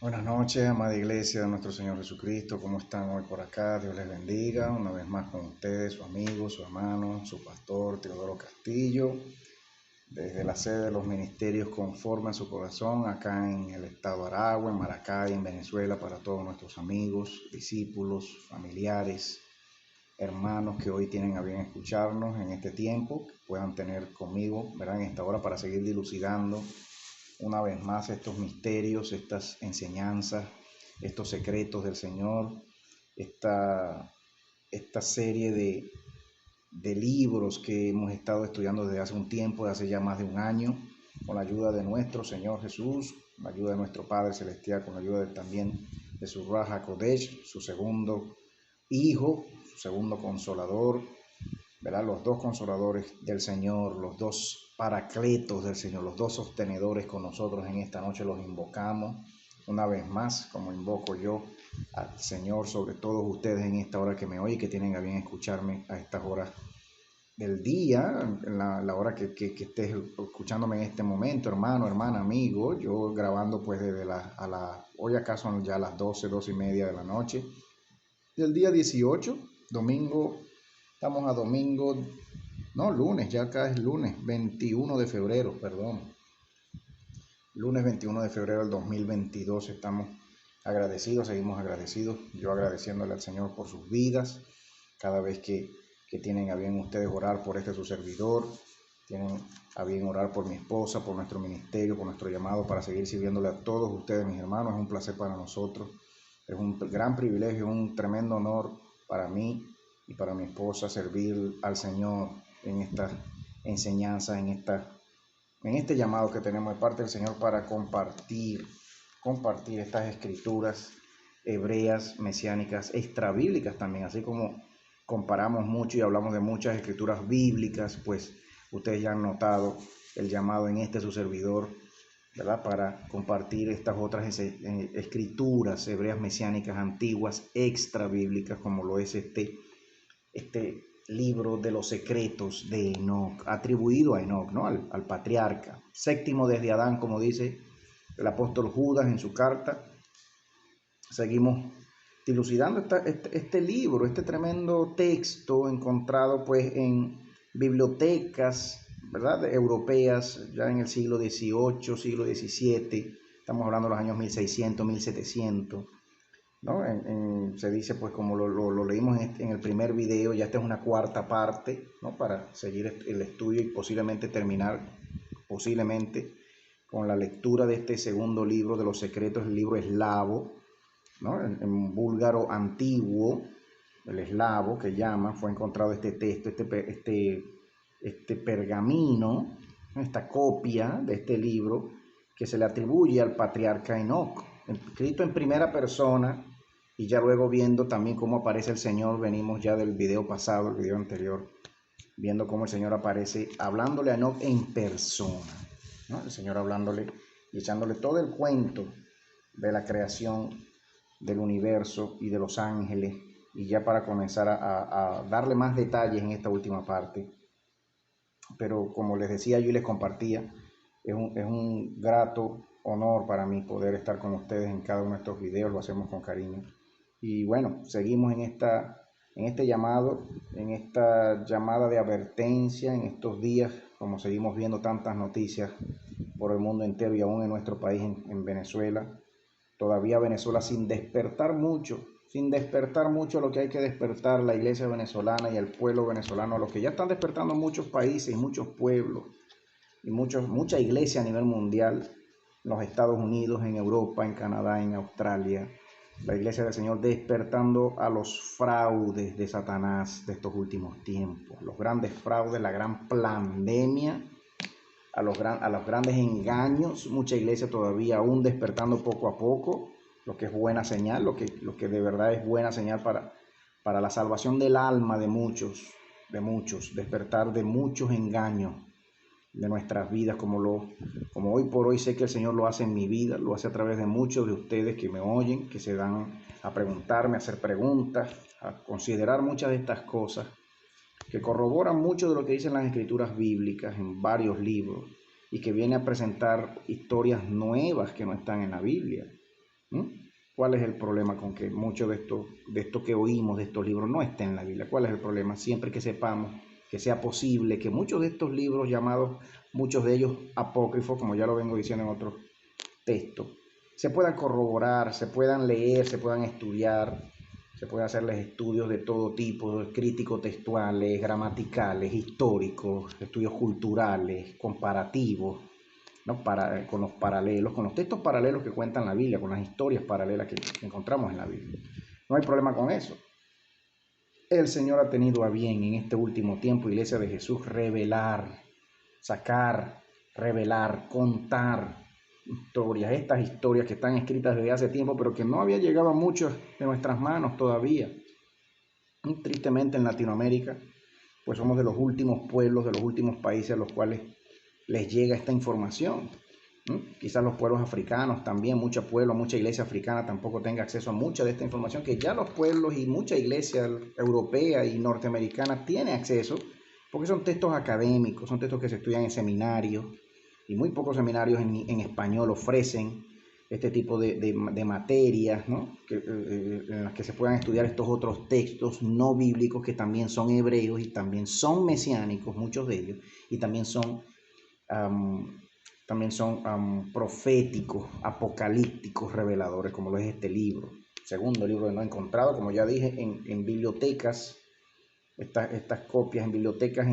Buenas noches, amada iglesia de nuestro Señor Jesucristo. ¿Cómo están hoy por acá? Dios les bendiga. Una vez más con ustedes, su amigo, su hermano, su pastor Teodoro Castillo, desde la sede de los ministerios Conforme a su Corazón, acá en el estado de Aragua, en Maracay, en Venezuela, para todos nuestros amigos, discípulos, familiares, hermanos que hoy tienen a bien escucharnos en este tiempo, que puedan tener conmigo, ¿verdad?, en esta hora para seguir dilucidando una vez más estos misterios, estas enseñanzas, estos secretos del Señor, esta serie de libros que hemos estado estudiando desde hace un tiempo, desde hace ya más de un año, con la ayuda de nuestro Señor Jesús, con la ayuda de nuestro Padre Celestial, con la ayuda también de su Ruach HaKodesh, su segundo Hijo, su segundo Consolador, ¿verdad? Los dos consoladores del Señor, los dos paracletos del Señor, los dos sostenedores con nosotros en esta noche, los invocamos una vez más, como invoco yo al Señor sobre todos ustedes en esta hora que me oyen, que tienen a bien escucharme a estas horas del día, en la hora que estés escuchándome en este momento, hermano, hermana, amigo. Yo grabando pues desde hoy acá son ya las 12:30 de la noche del día 18, domingo. Estamos a domingo, no, lunes, ya acá es lunes 21 de febrero, perdón. Lunes 21 de febrero del 2022. Estamos agradecidos, seguimos agradecidos. Yo agradeciéndole al Señor por sus vidas. Cada vez que tienen a bien ustedes orar por su servidor, tienen a bien orar por mi esposa, por nuestro ministerio, por nuestro llamado para seguir sirviéndole a todos ustedes, mis hermanos. Es un placer para nosotros. Es un gran privilegio, un tremendo honor para mí y para mi esposa servir al Señor en esta enseñanza, en este llamado que tenemos de parte del Señor para compartir estas escrituras hebreas, mesiánicas, extrabíblicas también, así como comparamos mucho y hablamos de muchas escrituras bíblicas, pues ustedes ya han notado el llamado en su servidor, ¿verdad?, para compartir estas otras escrituras hebreas, mesiánicas, antiguas, extrabíblicas, como lo es este libro de los secretos de Enoc, atribuido a Enoc, ¿no?, al patriarca, séptimo desde Adán, como dice el apóstol Judas en su carta. Seguimos dilucidando este libro, este tremendo texto encontrado pues en bibliotecas, ¿verdad?, europeas, ya en el siglo XVIII, siglo XVII, estamos hablando de los años 1600, 1700, ¿no? Se dice, pues como lo leímos en el primer video, ya esta es una cuarta parte, ¿no?, para seguir el estudio y posiblemente terminar, con la lectura de este segundo libro de los secretos, el libro eslavo, ¿no? En búlgaro antiguo, el eslavo que llaman, fue encontrado este texto, este pergamino, esta copia de este libro que se le atribuye al patriarca Enoc, escrito en primera persona. Y ya luego viendo también cómo aparece el Señor, venimos ya del video pasado, el video anterior, viendo cómo el Señor aparece hablándole a Enoc en persona, ¿no? El Señor hablándole y echándole todo el cuento de la creación del universo y de los ángeles. Y ya para comenzar a darle más detalles en esta última parte. Pero como les decía yo y les compartía, es un grato honor para mí poder estar con ustedes en cada uno de estos videos. Lo hacemos con cariño. Y bueno, seguimos en este llamado, en esta llamada de advertencia en estos días, como seguimos viendo tantas noticias por el mundo entero y aún en nuestro país, en Venezuela. Todavía Venezuela sin despertar mucho lo que hay que despertar, la iglesia venezolana y el pueblo venezolano, a lo que ya están despertando muchos países y muchos pueblos y mucha iglesia a nivel mundial, en los Estados Unidos, en Europa, en Canadá, en Australia. La iglesia del Señor despertando a los fraudes de Satanás de estos últimos tiempos, los grandes fraudes, la gran pandemia, a los grandes engaños. Mucha iglesia todavía aún despertando poco a poco, lo que es buena señal, lo que de verdad es buena señal para la salvación del alma de muchos, despertar de muchos engaños de nuestras vidas, como hoy por hoy sé que el Señor lo hace en mi vida, lo hace a través de muchos de ustedes que me oyen, que se dan a preguntarme, a hacer preguntas, a considerar muchas de estas cosas, que corroboran mucho de lo que dicen las escrituras bíblicas en varios libros y que viene a presentar historias nuevas que no están en la Biblia. ¿Mm? ¿Cuál es el problema con que mucho de esto que oímos de estos libros no esté en la Biblia? ¿Cuál es el problema? Siempre que sepamos que sea posible que muchos de estos libros llamados, muchos de ellos apócrifos, como ya lo vengo diciendo en otros textos, se puedan corroborar, se puedan leer, se puedan estudiar, se pueden hacerles estudios de todo tipo, críticos textuales, gramaticales, históricos, estudios culturales, comparativos, ¿no? Con los paralelos, con los textos paralelos que cuentan la Biblia, con las historias paralelas que encontramos en la Biblia. No hay problema con eso. El Señor ha tenido a bien en este último tiempo, Iglesia de Jesús, revelar, sacar, revelar, contar historias, estas historias que están escritas desde hace tiempo, pero que no había llegado a muchos de nuestras manos todavía. Y tristemente en Latinoamérica, pues somos de los últimos pueblos, de los últimos países a los cuales les llega esta información. Quizás los pueblos africanos también, mucha iglesia africana tampoco tenga acceso a mucha de esta información que ya los pueblos y mucha iglesia europea y norteamericana tiene acceso, porque son textos académicos, son textos que se estudian en seminarios, y muy pocos seminarios en español ofrecen este tipo de materias, ¿no? En las que se puedan estudiar estos otros textos no bíblicos que también son hebreos y también son mesiánicos, muchos de ellos, y también son proféticos, apocalípticos, reveladores, como lo es este libro. Segundo libro de no encontrado, como ya dije, en bibliotecas, estas copias en bibliotecas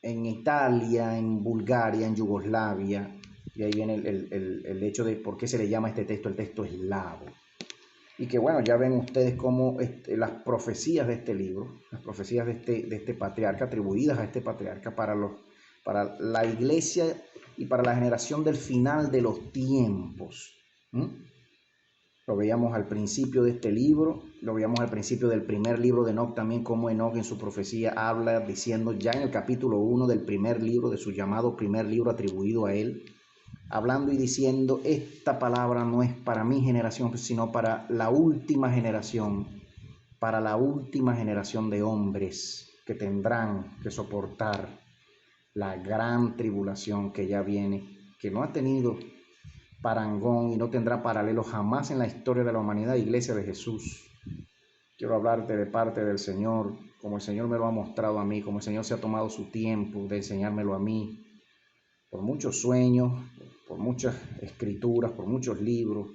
en Italia, en Bulgaria, en Yugoslavia, y ahí viene el hecho de por qué se le llama este texto el texto eslavo. Y que bueno, ya ven ustedes cómo las profecías de este libro, las profecías de este patriarca, atribuidas a este patriarca para la iglesia y para la generación del final de los tiempos. Lo veíamos al principio de este libro, lo veíamos al principio del primer libro de Enoc también, como Enoc en su profecía habla diciendo ya en el capítulo 1 del primer libro, de su llamado primer libro atribuido a él, hablando y diciendo, esta palabra no es para mi generación, sino para la última generación de hombres que tendrán que soportar la gran tribulación que ya viene, que no ha tenido parangón y no tendrá paralelo jamás en la historia de la humanidad, Iglesia de Jesús. Quiero hablarte de parte del Señor, como el Señor me lo ha mostrado a mí, como el Señor se ha tomado su tiempo de enseñármelo a mí, por muchos sueños, por muchas escrituras, por muchos libros,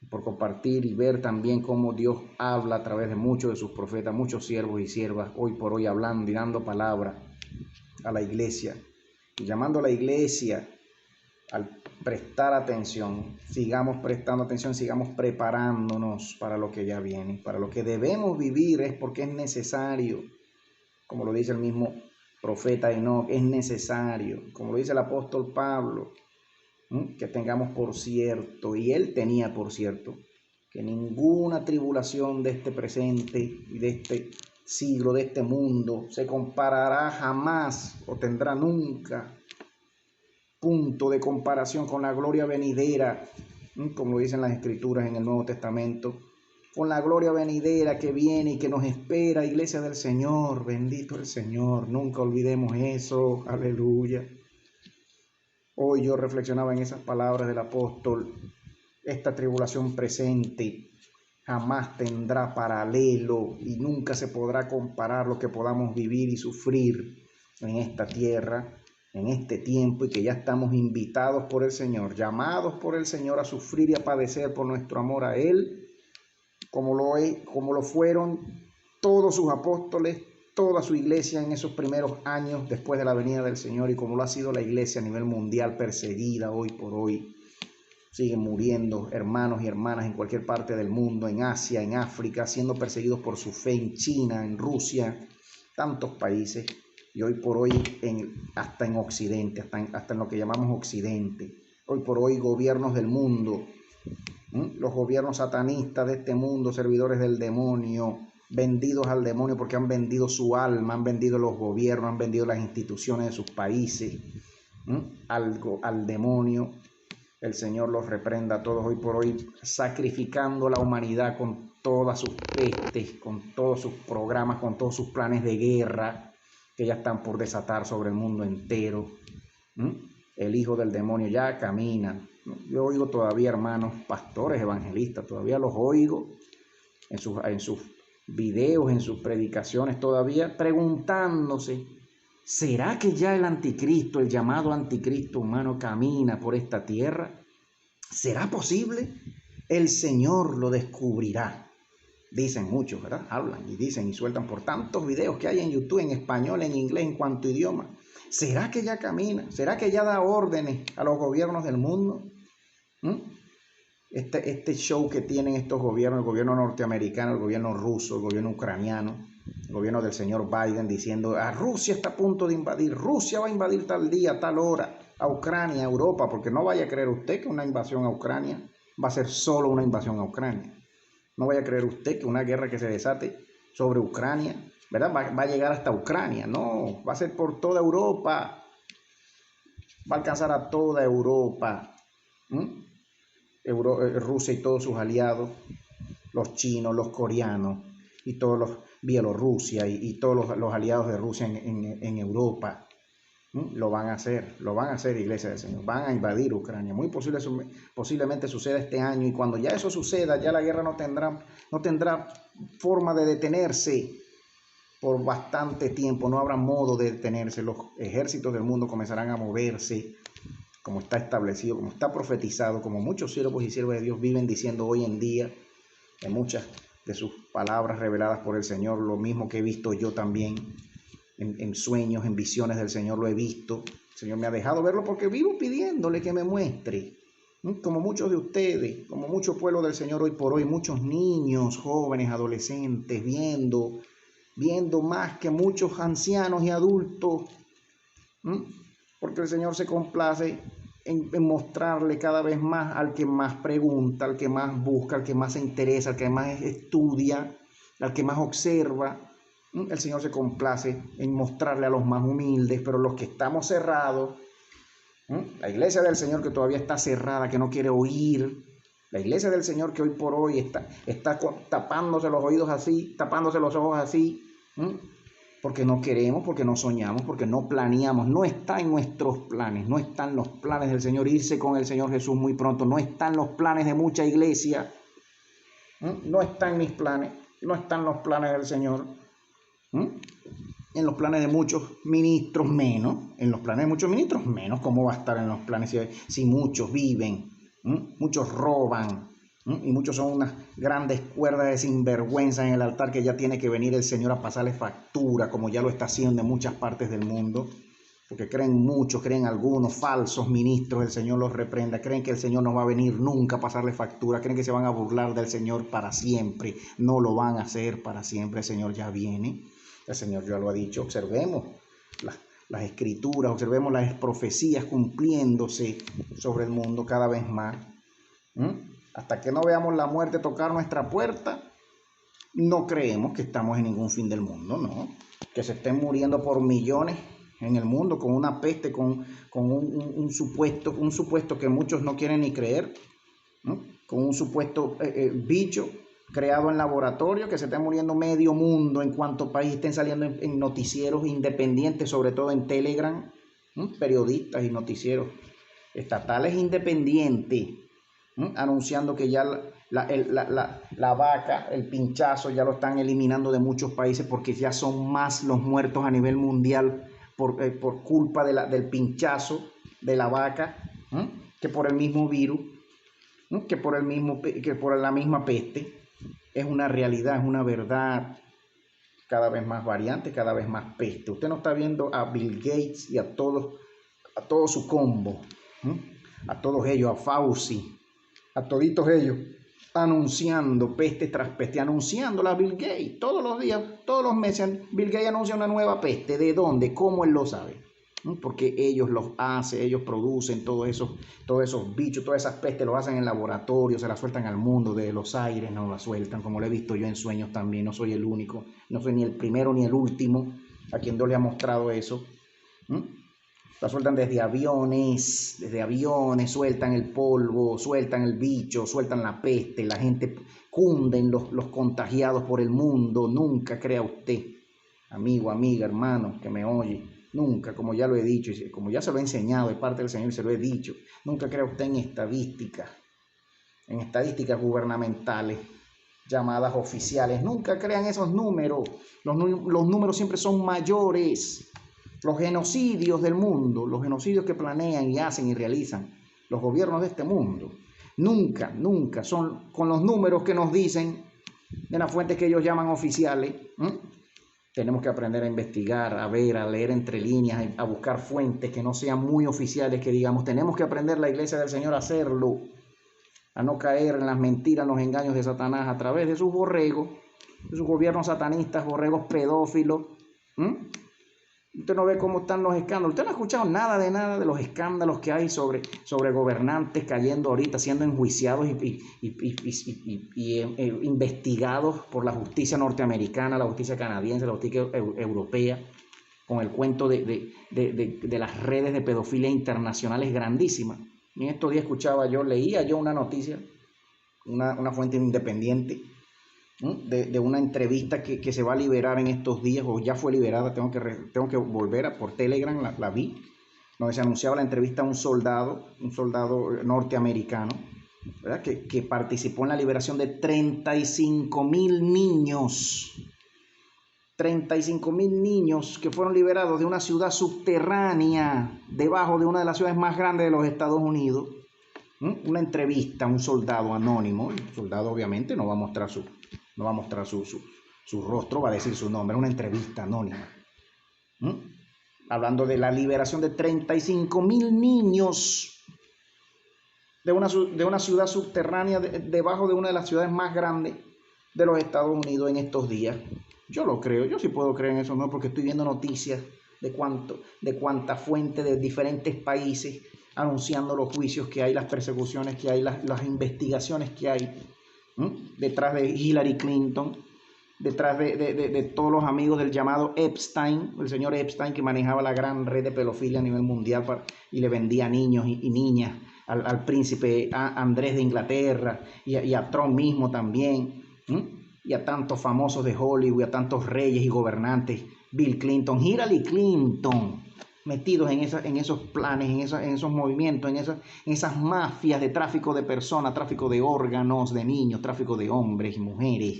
por compartir y ver también cómo Dios habla a través de muchos de sus profetas, muchos siervos y siervas, hoy por hoy hablando y dando palabra a la iglesia, y llamando a la iglesia al prestar atención, sigamos prestando atención, sigamos preparándonos para lo que ya viene, para lo que debemos vivir, es porque es necesario, como lo dice el mismo profeta Enoc, es necesario, como lo dice el apóstol Pablo, que tengamos por cierto, y él tenía por cierto, que ninguna tribulación de este presente y de este siglo, de este mundo, se comparará jamás o tendrá nunca punto de comparación con la gloria venidera, como lo dicen las escrituras en el Nuevo Testamento, con la gloria venidera que viene y que nos espera, iglesia del Señor, bendito el Señor, nunca olvidemos eso, aleluya. Hoy yo reflexionaba en esas palabras del apóstol, esta tribulación presente jamás tendrá paralelo y nunca se podrá comparar lo que podamos vivir y sufrir en esta tierra, en este tiempo, y que ya estamos invitados por el Señor, llamados por el Señor a sufrir y a padecer por nuestro amor a Él, como lo fueron todos sus apóstoles, toda su iglesia en esos primeros años después de la venida del Señor, y como lo ha sido la iglesia a nivel mundial perseguida hoy por hoy. Siguen muriendo hermanos y hermanas en cualquier parte del mundo, en Asia, en África, siendo perseguidos por su fe, en China, en Rusia, tantos países, y hoy por hoy hasta en Occidente, hasta en lo que llamamos Occidente. Hoy por hoy gobiernos del mundo, los gobiernos satanistas de este mundo, servidores del demonio, vendidos al demonio porque han vendido su alma, han vendido los gobiernos, han vendido las instituciones de sus países al demonio. El Señor los reprenda a todos hoy por hoy, sacrificando a la humanidad con todas sus pestes, con todos sus programas, con todos sus planes de guerra que ya están por desatar sobre el mundo entero. El hijo del demonio ya camina, Yo oigo todavía hermanos pastores evangelistas, todavía los oigo en sus videos, en sus predicaciones, todavía preguntándose, ¿será que ya el anticristo, el llamado anticristo humano, camina por esta tierra? ¿Será posible? El Señor lo descubrirá. Dicen muchos, ¿verdad? Hablan y dicen y sueltan por tantos videos que hay en YouTube, en español, en inglés, en cuanto idioma. ¿Será que ya camina? ¿Será que ya da órdenes a los gobiernos del mundo? Este show que tienen estos gobiernos, el gobierno norteamericano, el gobierno ruso, el gobierno ucraniano, el gobierno del señor Biden diciendo, a Rusia está a punto de invadir, Rusia va a invadir tal día, tal hora, a Ucrania, a Europa, porque no vaya a creer usted que una invasión a Ucrania va a ser solo una invasión a Ucrania. No vaya a creer usted que una guerra que se desate sobre Ucrania, ¿verdad? Va a llegar hasta Ucrania. No, va a ser por toda Europa. Va a alcanzar a toda Europa. Rusia y todos sus aliados, los chinos, los coreanos y todos los Bielorrusia y todos los aliados de Rusia en Europa. Lo van a hacer, Iglesia del Señor. Van a invadir Ucrania. Muy posiblemente suceda este año, y cuando ya eso suceda, ya la guerra no tendrá forma de detenerse por bastante tiempo. No habrá modo de detenerse. Los ejércitos del mundo comenzarán a moverse, como está establecido, como está profetizado, como muchos siervos y siervas de Dios viven diciendo hoy en día, en muchas de sus palabras reveladas por el Señor, lo mismo que he visto yo también. En sueños, en visiones del Señor lo he visto. El Señor me ha dejado verlo porque vivo pidiéndole que me muestre. Como muchos de ustedes, como mucho pueblo del Señor hoy por hoy, muchos niños, jóvenes, adolescentes, viendo más que muchos ancianos y adultos. Porque el Señor se complace en mostrarle cada vez más al que más pregunta, al que más busca, al que más se interesa, al que más estudia, al que más observa. El Señor se complace en mostrarle a los más humildes, pero los que estamos cerrados, la iglesia del Señor que todavía está cerrada, que no quiere oír, la iglesia del Señor que hoy por hoy está tapándose los oídos así, tapándose los ojos así, porque no queremos, porque no soñamos, porque no planeamos, no está en nuestros planes, no están los planes del Señor irse con el Señor Jesús muy pronto, no están los planes de mucha iglesia, no están mis planes, no están los planes del Señor. En los planes de muchos ministros menos, ¿cómo va a estar en los planes si muchos viven, muchos roban, y muchos son unas grandes cuerdas de sinvergüenza en el altar que ya tiene que venir el Señor a pasarle factura, como ya lo está haciendo en muchas partes del mundo, porque creen algunos falsos ministros, el Señor los reprenda, creen que el Señor no va a venir nunca a pasarle factura, creen que se van a burlar del Señor para siempre, no lo van a hacer para siempre, el Señor ya viene. El Señor ya lo ha dicho. Observemos las escrituras, observemos las profecías cumpliéndose sobre el mundo cada vez más. Hasta que no veamos la muerte tocar nuestra puerta, no creemos que estamos en ningún fin del mundo, no. Que se estén muriendo por millones en el mundo con una peste, con un supuesto que muchos no quieren ni creer, con un supuesto bicho creado en laboratorio, que se está muriendo medio mundo en cuanto país estén saliendo en noticieros independientes, sobre todo en Telegram, periodistas y noticieros estatales independientes, anunciando que ya la vaca, el pinchazo, ya lo están eliminando de muchos países porque ya son más los muertos a nivel mundial por culpa del pinchazo de la vaca, que por el mismo virus, que por la misma peste. Es una realidad, es una verdad, cada vez más variante, cada vez más peste. Usted no está viendo a Bill Gates y a todo su combo, a todos ellos, a Fauci, a toditos ellos, anunciando peste tras peste, anunciándola a Bill Gates todos los días, todos los meses. Bill Gates anuncia una nueva peste. ¿De dónde? ¿Cómo él lo sabe? Porque ellos los hacen, ellos producen todos esos bichos, todas esas pestes, los hacen en laboratorio, se las sueltan al mundo, de los aires no las sueltan, como lo he visto yo en sueños también. No soy el único, no soy ni el primero ni el último a quien Dios le ha mostrado eso. La sueltan desde aviones, sueltan el polvo, sueltan el bicho, sueltan la peste, la gente cunden los contagiados por el mundo. Nunca crea usted, amigo, amiga, hermano, que me oye, nunca, como ya lo he dicho, y como ya se lo he enseñado de parte del Señor y se lo he dicho, nunca crea usted en estadísticas gubernamentales, llamadas oficiales. Nunca crean esos números. Los números siempre son mayores. Los genocidios del mundo, los genocidios que planean y hacen y realizan los gobiernos de este mundo, nunca son con los números que nos dicen de las fuentes que ellos llaman oficiales. Tenemos que aprender a investigar, a ver, a leer entre líneas, a buscar fuentes que no sean muy oficiales, que digamos, tenemos que aprender la Iglesia del Señor a hacerlo, a no caer en las mentiras, en los engaños de Satanás a través de sus borregos, de sus gobiernos satanistas, borregos pedófilos. Usted no ve cómo están los escándalos. Usted no ha escuchado nada de los escándalos que hay sobre gobernantes cayendo ahorita, siendo enjuiciados y investigados por la justicia norteamericana, la justicia canadiense, la justicia europea, con el cuento de las redes de pedofilia internacionales grandísimas. Y en estos días leía yo una noticia, una fuente independiente, de una entrevista que se va a liberar en estos días, o ya fue liberada, tengo que volver por Telegram, la vi, donde se anunciaba la entrevista a un soldado norteamericano, ¿verdad? Que participó en la liberación de 35,000 niños. 35,000 niños que fueron liberados de una ciudad subterránea, debajo de una de las ciudades más grandes de los Estados Unidos. Una entrevista a un soldado anónimo. El soldado obviamente no va a mostrar su rostro, va a decir su nombre. Es una entrevista anónima. Hablando de la liberación de 35,000 niños de una ciudad subterránea debajo de una de las ciudades más grandes de los Estados Unidos en estos días. Yo lo creo, yo sí puedo creer en eso, ¿no? Porque estoy viendo noticias de cuánta fuente de diferentes países anunciando los juicios que hay, las persecuciones que hay, las investigaciones que hay detrás de Hillary Clinton, detrás de todos los amigos del llamado Epstein, el señor Epstein, que manejaba la gran red de pedofilia a nivel mundial y le vendía niños y niñas al príncipe Andrés de Inglaterra y a Trump mismo también, y a tantos famosos de Hollywood, a tantos reyes y gobernantes, Bill Clinton, Hillary Clinton, metidos en esos planes, en esos movimientos, en esas mafias de tráfico de personas, tráfico de órganos de niños, tráfico de hombres y mujeres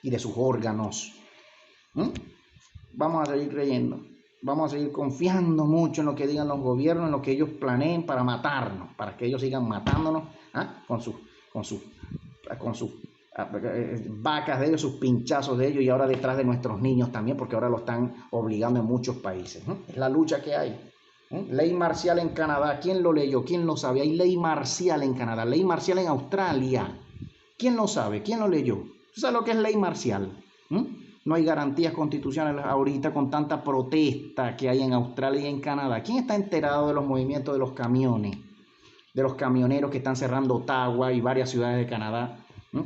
y de sus órganos. Vamos a seguir creyendo, vamos a seguir confiando mucho en lo que digan los gobiernos, en lo que ellos planeen para matarnos, para que ellos sigan matándonos con sus vacas de ellos, sus pinchazos de ellos, y ahora detrás de nuestros niños también, porque ahora lo están obligando en muchos países. Es la lucha que hay. Ley marcial en Canadá, ¿quién lo leyó? ¿Quién lo sabe? Hay ley marcial en Canadá, ley marcial en Australia. ¿Quién lo sabe? ¿Quién lo leyó? ¿Sabes lo que es ley marcial? No hay garantías constitucionales ahorita con tanta protesta que hay en Australia y en Canadá. ¿Quién está enterado de los movimientos de los camiones? De los camioneros que están cerrando Ottawa y varias ciudades de Canadá,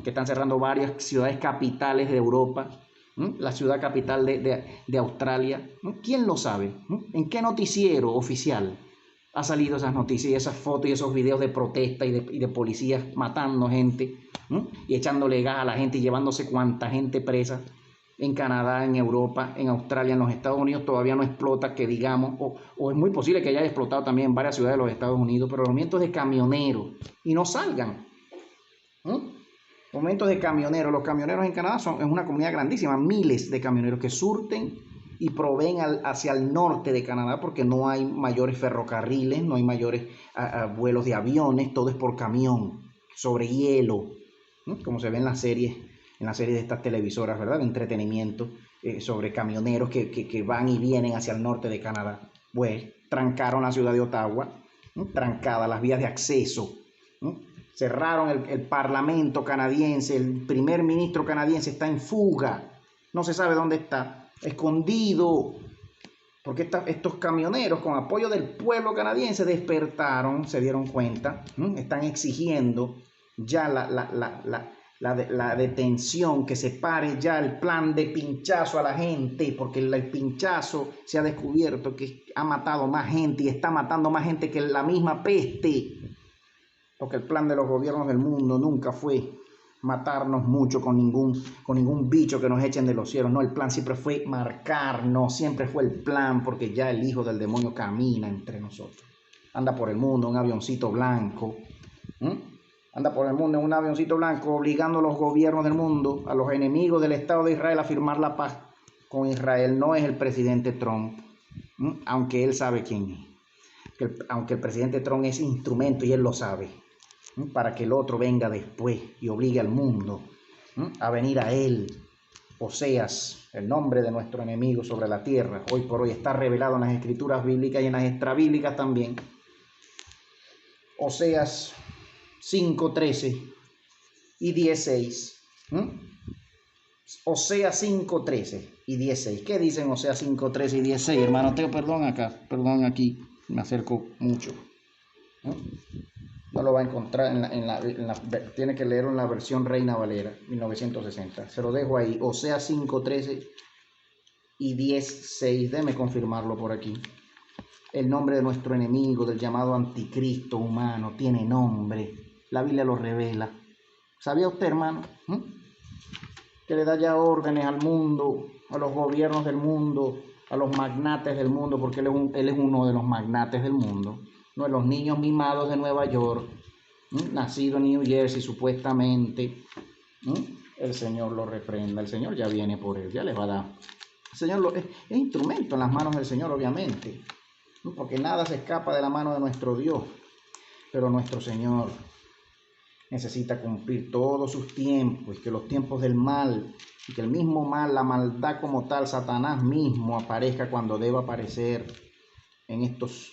que están cerrando varias ciudades capitales de Europa, la ciudad capital de Australia. ¿Quién lo sabe? ¿En qué noticiero oficial ha salido esas noticias y esas fotos y esos videos de protesta y de policías matando gente y echándole gas a la gente y llevándose cuanta gente presa? En Canadá, en Europa, en Australia, en los Estados Unidos todavía no explota, que digamos, o es muy posible que haya explotado también en varias ciudades de los Estados Unidos, pero los movimientos de camioneros, y no salgan. Momentos de camioneros. Los camioneros en Canadá es una comunidad grandísima, miles de camioneros que surten y proveen hacia el norte de Canadá, porque no hay mayores ferrocarriles, no hay mayores vuelos de aviones, todo es por camión, sobre hielo, como se ve en las series de estas televisoras, ¿verdad? De entretenimiento, sobre camioneros que van y vienen hacia el norte de Canadá. Pues trancaron la ciudad de Ottawa, trancadas las vías de acceso, cerraron el parlamento canadiense, el primer ministro canadiense está en fuga, no se sabe dónde está, escondido, porque estos camioneros con apoyo del pueblo canadiense despertaron, se dieron cuenta, están exigiendo ya la detención, que se pare ya el plan de pinchazo a la gente, porque el pinchazo se ha descubierto que ha matado más gente y está matando más gente que la misma peste, porque el plan de los gobiernos del mundo nunca fue matarnos mucho con ningún bicho que nos echen de los cielos. No, el plan siempre fue marcarnos, siempre fue el plan, porque ya el hijo del demonio camina entre nosotros. Anda por el mundo en un avioncito blanco. Anda por el mundo en un avioncito blanco, obligando a los gobiernos del mundo, a los enemigos del Estado de Israel, a firmar la paz con Israel. No es el presidente Trump, aunque él sabe quién es. Aunque el presidente Trump es instrumento y él lo sabe, para que el otro venga después y obligue al mundo a venir a él. Oseas, el nombre de nuestro enemigo sobre la tierra, hoy por hoy está revelado en las escrituras bíblicas y en las extrabíblicas también. Oseas 5:13 y 16. Oseas 5:13 y 16. ¿Qué dicen Oseas 5:13 y 16? Hermano Teo, perdón aquí, me acerco mucho. No lo va a encontrar tiene que leerlo en la versión Reina Valera, 1960. Se lo dejo ahí, Oseas 5:13 y 16. Déjeme confirmarlo por aquí. El nombre de nuestro enemigo, del llamado anticristo humano, tiene nombre. La Biblia lo revela. ¿Sabía usted, hermano? Que le da ya órdenes al mundo, a los gobiernos del mundo, a los magnates del mundo, porque él es uno de los magnates del mundo. No de los niños mimados de Nueva York, nacido en New Jersey supuestamente. El Señor lo reprenda, el Señor ya viene por él, ya les va a dar. El Señor es instrumento en las manos del Señor, obviamente, porque nada se escapa de la mano de nuestro Dios, pero nuestro Señor necesita cumplir todos sus tiempos, y que los tiempos del mal, y que el mismo mal, la maldad como tal, Satanás mismo aparezca cuando deba aparecer en estos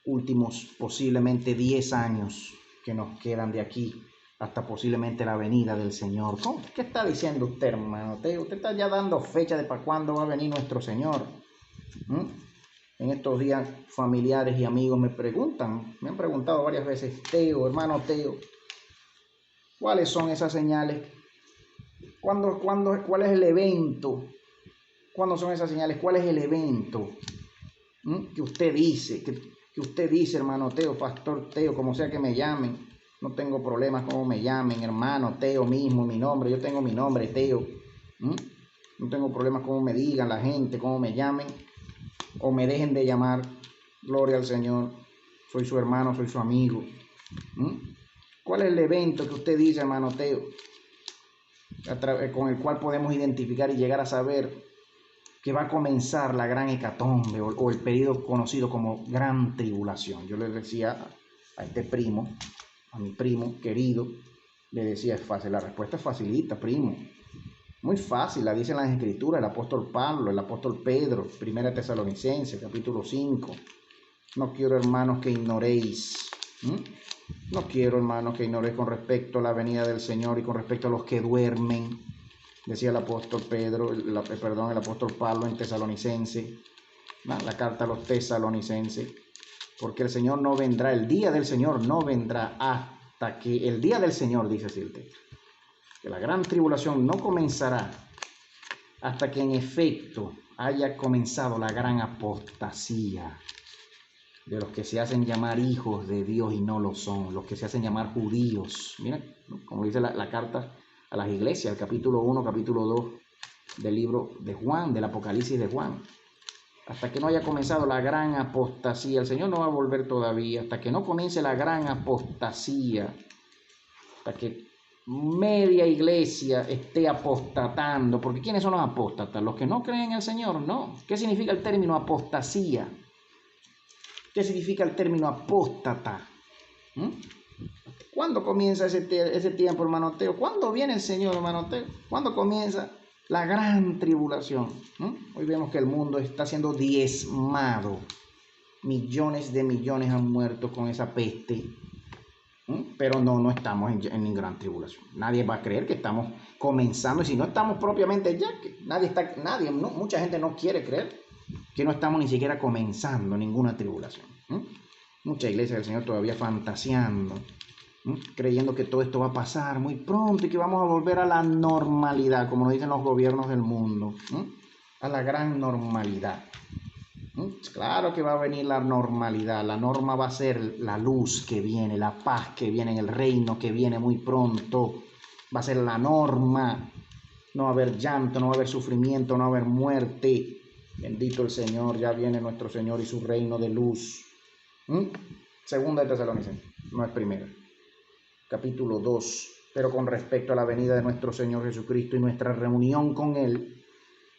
últimos posiblemente 10 años que nos quedan de aquí hasta posiblemente la venida del Señor. ¿Qué está diciendo usted, hermano? Usted está ya dando fecha de para cuándo va a venir nuestro Señor. En estos días familiares y amigos me han preguntado varias veces, hermano Teo, ¿cuáles son esas señales? ¿Cuál es el evento? ¿Cuándo son esas señales? ¿Cuál es el evento que usted dice? Que usted dice, hermano Teo, pastor Teo, como sea que me llamen. No tengo problemas como me llamen, hermano Teo mismo, mi nombre. Yo tengo mi nombre, Teo. No tengo problemas como me digan la gente, cómo me llamen o me dejen de llamar. Gloria al Señor. Soy su hermano, soy su amigo. ¿Cuál es el evento que usted dice, hermano Teo, con el cual podemos identificar y llegar a saber que va a comenzar la gran hecatombe o el periodo conocido como gran tribulación? Yo le decía a este primo, a mi primo querido, le decía, es fácil, la respuesta es facilita, primo. Muy fácil, la dicen las escrituras, el apóstol Pablo, el apóstol Pedro, 1 Tesalonicenses, capítulo 5. No quiero, hermanos, que ignoréis. No quiero, hermanos, que ignoréis con respecto a la venida del Señor y con respecto a los que duermen. Decía el apóstol el apóstol Pablo en Tesalonicenses, la carta a los tesalonicenses, porque el Señor no vendrá, el día del Señor no vendrá hasta que el día del Señor, dice así el texto, que la gran tribulación no comenzará hasta que en efecto haya comenzado la gran apostasía de los que se hacen llamar hijos de Dios y no lo son, los que se hacen llamar judíos. Mira, como dice la carta a las iglesias, el capítulo 1, capítulo 2 del libro de Juan, del Apocalipsis de Juan. Hasta que no haya comenzado la gran apostasía, el Señor no va a volver todavía, hasta que no comience la gran apostasía, hasta que media iglesia esté apostatando. Porque ¿quiénes son los apóstatas? Los que no creen en el Señor, no. ¿Qué significa el término apostasía? ¿Qué significa el término apóstata? ¿Cuándo comienza ese tiempo, hermano Teo? ¿Cuándo viene el Señor, hermano Teo? ¿Cuándo comienza la gran tribulación? Hoy vemos que el mundo está siendo diezmado. Millones de millones han muerto con esa peste. Pero no estamos en gran tribulación. Nadie va a creer que estamos comenzando. Y si no estamos propiamente ya, mucha gente no quiere creer que no estamos ni siquiera comenzando ninguna tribulación. Mucha iglesia del Señor todavía fantaseando, creyendo que todo esto va a pasar muy pronto y que vamos a volver a la normalidad, como nos dicen los gobiernos del mundo, a la gran normalidad. Claro que va a venir la normalidad. La norma va a ser la luz que viene, la paz que viene, el reino que viene muy pronto. va a ser la norma. No va a haber llanto, no va a haber sufrimiento, no va a haber muerte. Bendito el Señor, ya viene nuestro Señor y su reino de luz. Segunda de Tesalonicenses, no es primera. Capítulo 2. Pero con respecto a la venida de nuestro Señor Jesucristo y nuestra reunión con Él,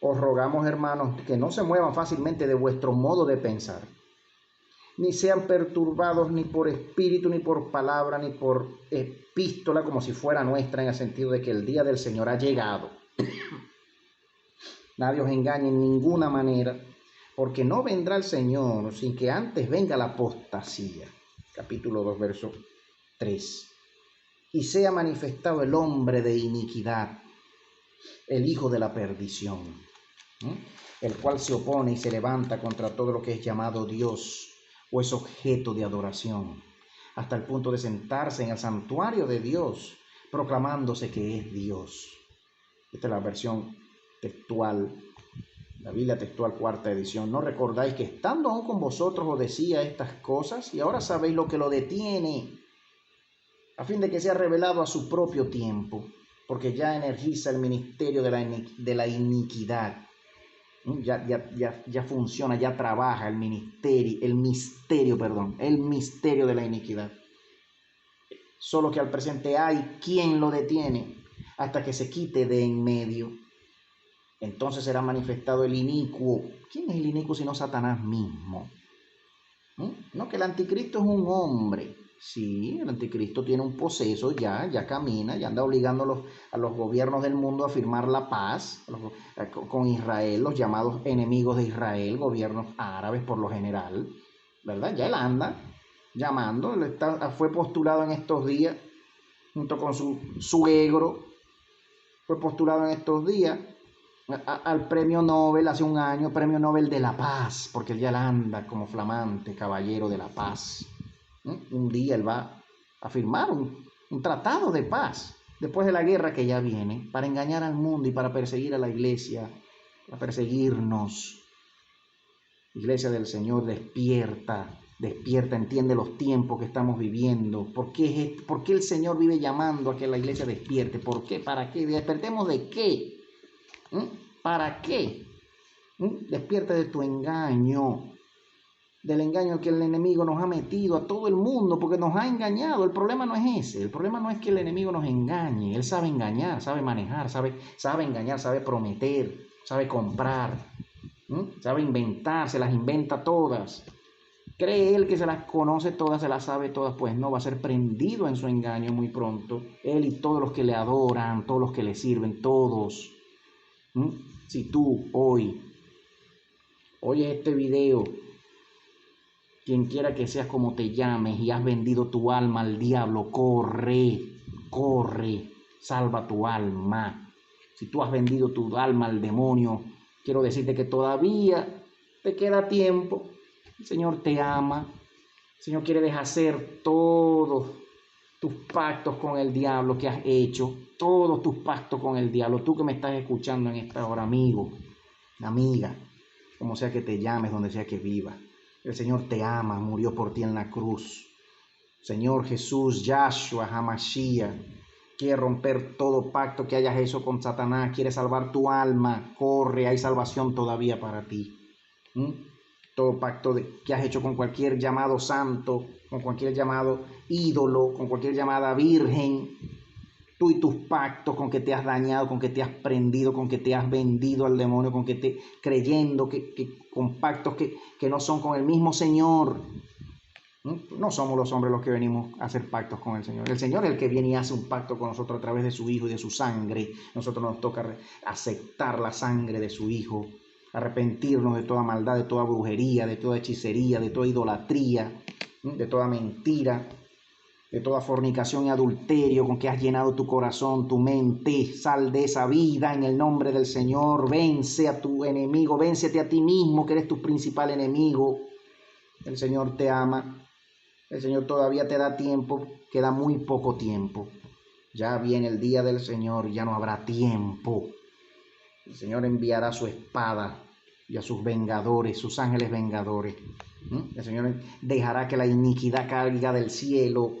os rogamos, hermanos, que no se muevan fácilmente de vuestro modo de pensar, ni sean perturbados ni por espíritu, ni por palabra, ni por epístola, como si fuera nuestra, en el sentido de que el día del Señor ha llegado. Nadie os engañe en ninguna manera, porque no vendrá el Señor sin que antes venga la apostasía. Capítulo 2, verso 3. Y sea manifestado el hombre de iniquidad, el hijo de la perdición, el cual se opone y se levanta contra todo lo que es llamado Dios o es objeto de adoración, hasta el punto de sentarse en el santuario de Dios, proclamándose que es Dios. Esta es la versión textual, la Biblia textual, cuarta edición. ¿No recordáis que estando aún con vosotros os decía estas cosas? Y ahora sabéis lo que lo detiene, a fin de que sea revelado a su propio tiempo, porque ya energiza el ministerio de la iniquidad. Ya funciona, ya trabaja el misterio de la iniquidad. Solo que al presente hay quien lo detiene hasta que se quite de en medio. Entonces será manifestado el inicuo. ¿Quién es el inicuo sino Satanás mismo? No, que el anticristo es un hombre. Sí, el anticristo tiene un poseso, ya camina, ya anda obligando a los gobiernos del mundo a firmar la paz con Israel, los llamados enemigos de Israel, gobiernos árabes por lo general, ¿verdad? Ya él anda llamando, fue postulado en estos días, junto con su suegro, fue postulado en estos días al premio Nobel hace un año, premio Nobel de la paz, porque él ya anda como flamante caballero de la paz. Un día él va a firmar un tratado de paz después de la guerra que ya viene, para engañar al mundo y para perseguir a la iglesia, para perseguirnos. Iglesia del Señor, despierta, entiende los tiempos que estamos viviendo. ¿Por qué el Señor vive llamando a que la iglesia despierte? ¿Por qué? ¿Para qué? ¿Despertemos de qué? ¿Para qué? Despierta de tu engaño, del engaño que el enemigo nos ha metido a todo el mundo, porque nos ha engañado. El problema no es ese, el problema no es que el enemigo nos engañe. Él sabe engañar, sabe manejar, sabe engañar, sabe prometer, sabe comprar, sabe inventar, se las inventa todas. Cree él que se las conoce todas, se las sabe todas. Pues no, va a ser prendido en su engaño muy pronto, él y todos los que le adoran, todos los que le sirven, todos. Si tú hoy oyes este video, quien quiera que seas, como te llames, y has vendido tu alma al diablo, corre, salva tu alma. Si tú has vendido tu alma al demonio, quiero decirte que todavía te queda tiempo. El Señor te ama, el Señor quiere deshacer todos tus pactos con el diablo que has hecho, todos tus pactos con el diablo. Tú que me estás escuchando en esta hora, amigo, amiga, como sea que te llames, donde sea que vivas. El Señor te ama, murió por ti en la cruz. Señor Jesús, Yahshua, Hamashiach, quiere romper todo pacto que hayas hecho con Satanás, quiere salvar tu alma. Corre, hay salvación todavía para ti. Todo pacto que has hecho con cualquier llamado santo, con cualquier llamado ídolo, con cualquier llamada virgen, tú y tus pactos con que te has dañado, con que te has prendido, con que te has vendido al demonio, con que creyendo con pactos que no son con el mismo Señor. No somos los hombres los que venimos a hacer pactos con el Señor. El Señor es el que viene y hace un pacto con nosotros a través de su Hijo y de su sangre. Nosotros nos toca aceptar la sangre de su Hijo, arrepentirnos de toda maldad, de toda brujería, de toda hechicería, de toda idolatría, de toda mentira, de toda fornicación y adulterio con que has llenado tu corazón, tu mente. Sal de esa vida en el nombre del Señor. Vence a tu enemigo, véncete a ti mismo, que eres tu principal enemigo. El Señor te ama, el Señor todavía te da tiempo, queda muy poco tiempo. Ya viene el día del Señor, ya no habrá tiempo. El Señor enviará su espada y a sus vengadores, sus ángeles vengadores. El Señor dejará que la iniquidad caiga del cielo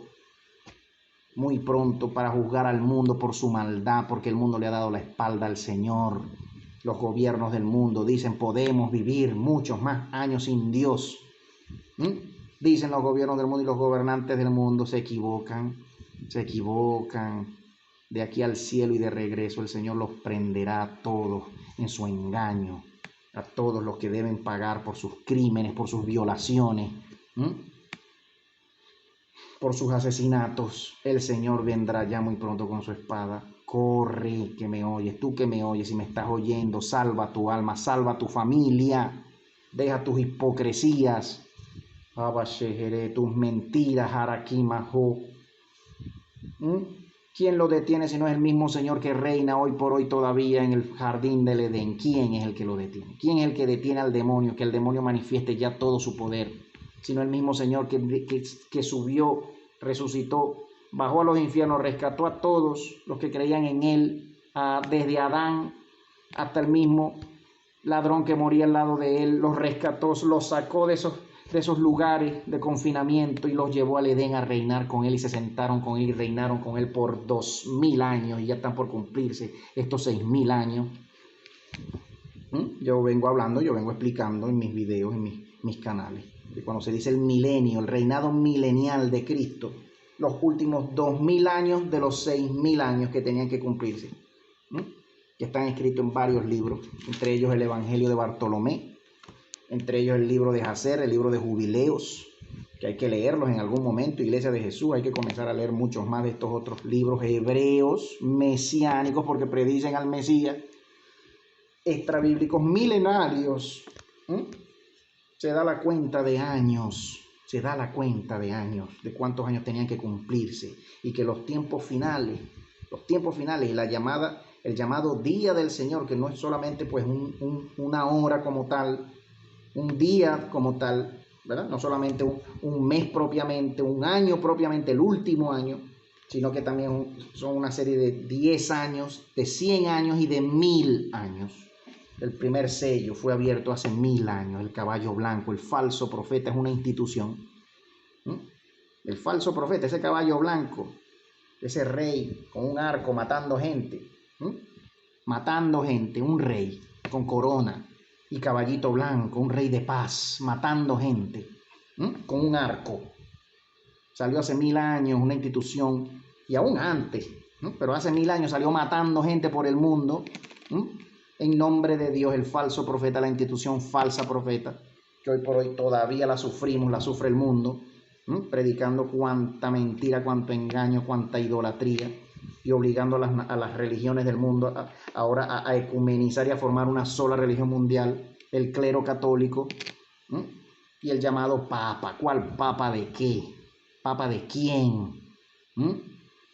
muy pronto para juzgar al mundo por su maldad, porque el mundo le ha dado la espalda al Señor. Los gobiernos del mundo dicen podemos vivir muchos más años sin Dios. Dicen los gobiernos del mundo y los gobernantes del mundo se equivocan. De aquí al cielo y de regreso el Señor los prenderá a todos en su engaño, a todos los que deben pagar por sus crímenes, por sus violaciones, por sus asesinatos. El Señor vendrá ya muy pronto con su espada. Corre, que me oyes, tú que me oyes, si me estás oyendo, salva tu alma, salva tu familia, deja tus hipocresías, tus mentiras, Harakimajo. ¿Quién lo detiene si no es el mismo Señor que reina hoy por hoy todavía en el jardín del Edén? ¿Quién es el que lo detiene? ¿Quién es el que detiene al demonio, que el demonio manifieste ya todo su poder? Sino el mismo Señor que subió, resucitó, bajó a los infiernos, rescató a todos los que creían en Él, desde Adán hasta el mismo ladrón que moría al lado de Él, los rescató, los sacó de esos lugares de confinamiento y los llevó al Edén a reinar con Él, y se sentaron con Él y reinaron con Él por 2000 años, y ya están por cumplirse estos 6000 años. Yo vengo explicando en mis videos, en mis canales, que cuando se dice el milenio, el reinado milenial de Cristo, los últimos 2000 años de los 6000 años que tenían que cumplirse, que están escritos en varios libros, entre ellos el Evangelio de Bartolomé, entre ellos el libro de Jacer, el libro de Jubileos, que hay que leerlos en algún momento. Iglesia de Jesús, hay que comenzar a leer muchos más de estos otros libros hebreos, mesiánicos, porque predicen al Mesías, extrabíblicos, milenarios. Se da la cuenta de años, de cuántos años tenían que cumplirse, y que los tiempos finales y el llamado día del Señor, que no es solamente pues una hora como tal, un día como tal, ¿verdad? No solamente un mes propiamente, un año propiamente, el último año, sino que también son una serie de 10 años, de 100 años y de 1000 años. El primer sello fue abierto hace 1000 años, el caballo blanco, el falso profeta es una institución. El falso profeta, ese caballo blanco, ese rey con un arco matando gente, un rey con corona y caballito blanco, un rey de paz, matando gente, con un arco. Salió hace 1000 años, una institución, y aún antes, pero hace 1000 años salió matando gente por el mundo, en nombre de Dios, el falso profeta, la institución falsa profeta, que hoy por hoy todavía la sufrimos, la sufre el mundo, predicando cuánta mentira, cuánto engaño, cuánta idolatría, y obligando a las religiones del mundo ahora a ecumenizar y a formar una sola religión mundial, el clero católico, y el llamado papa. ¿Cuál papa de qué? ¿Papa de quién?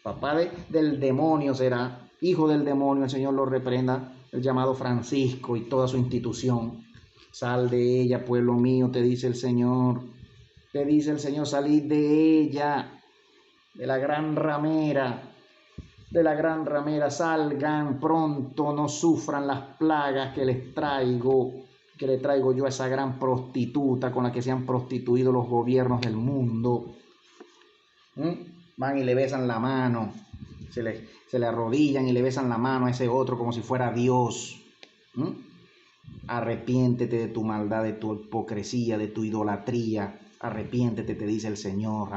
Papa del demonio será, hijo del demonio, el Señor lo reprenda, el llamado Francisco y toda su institución. Sal de ella, pueblo mío, te dice el Señor. Te dice el Señor, salid de ella, de la gran ramera, salgan pronto, no sufran las plagas que le traigo yo a esa gran prostituta con la que se han prostituido los gobiernos del mundo. Van y le besan la mano, se le arrodillan y le besan la mano a ese otro como si fuera Dios. Arrepiéntete de tu maldad, de tu hipocresía, de tu idolatría. Arrepiéntete, te dice el Señor.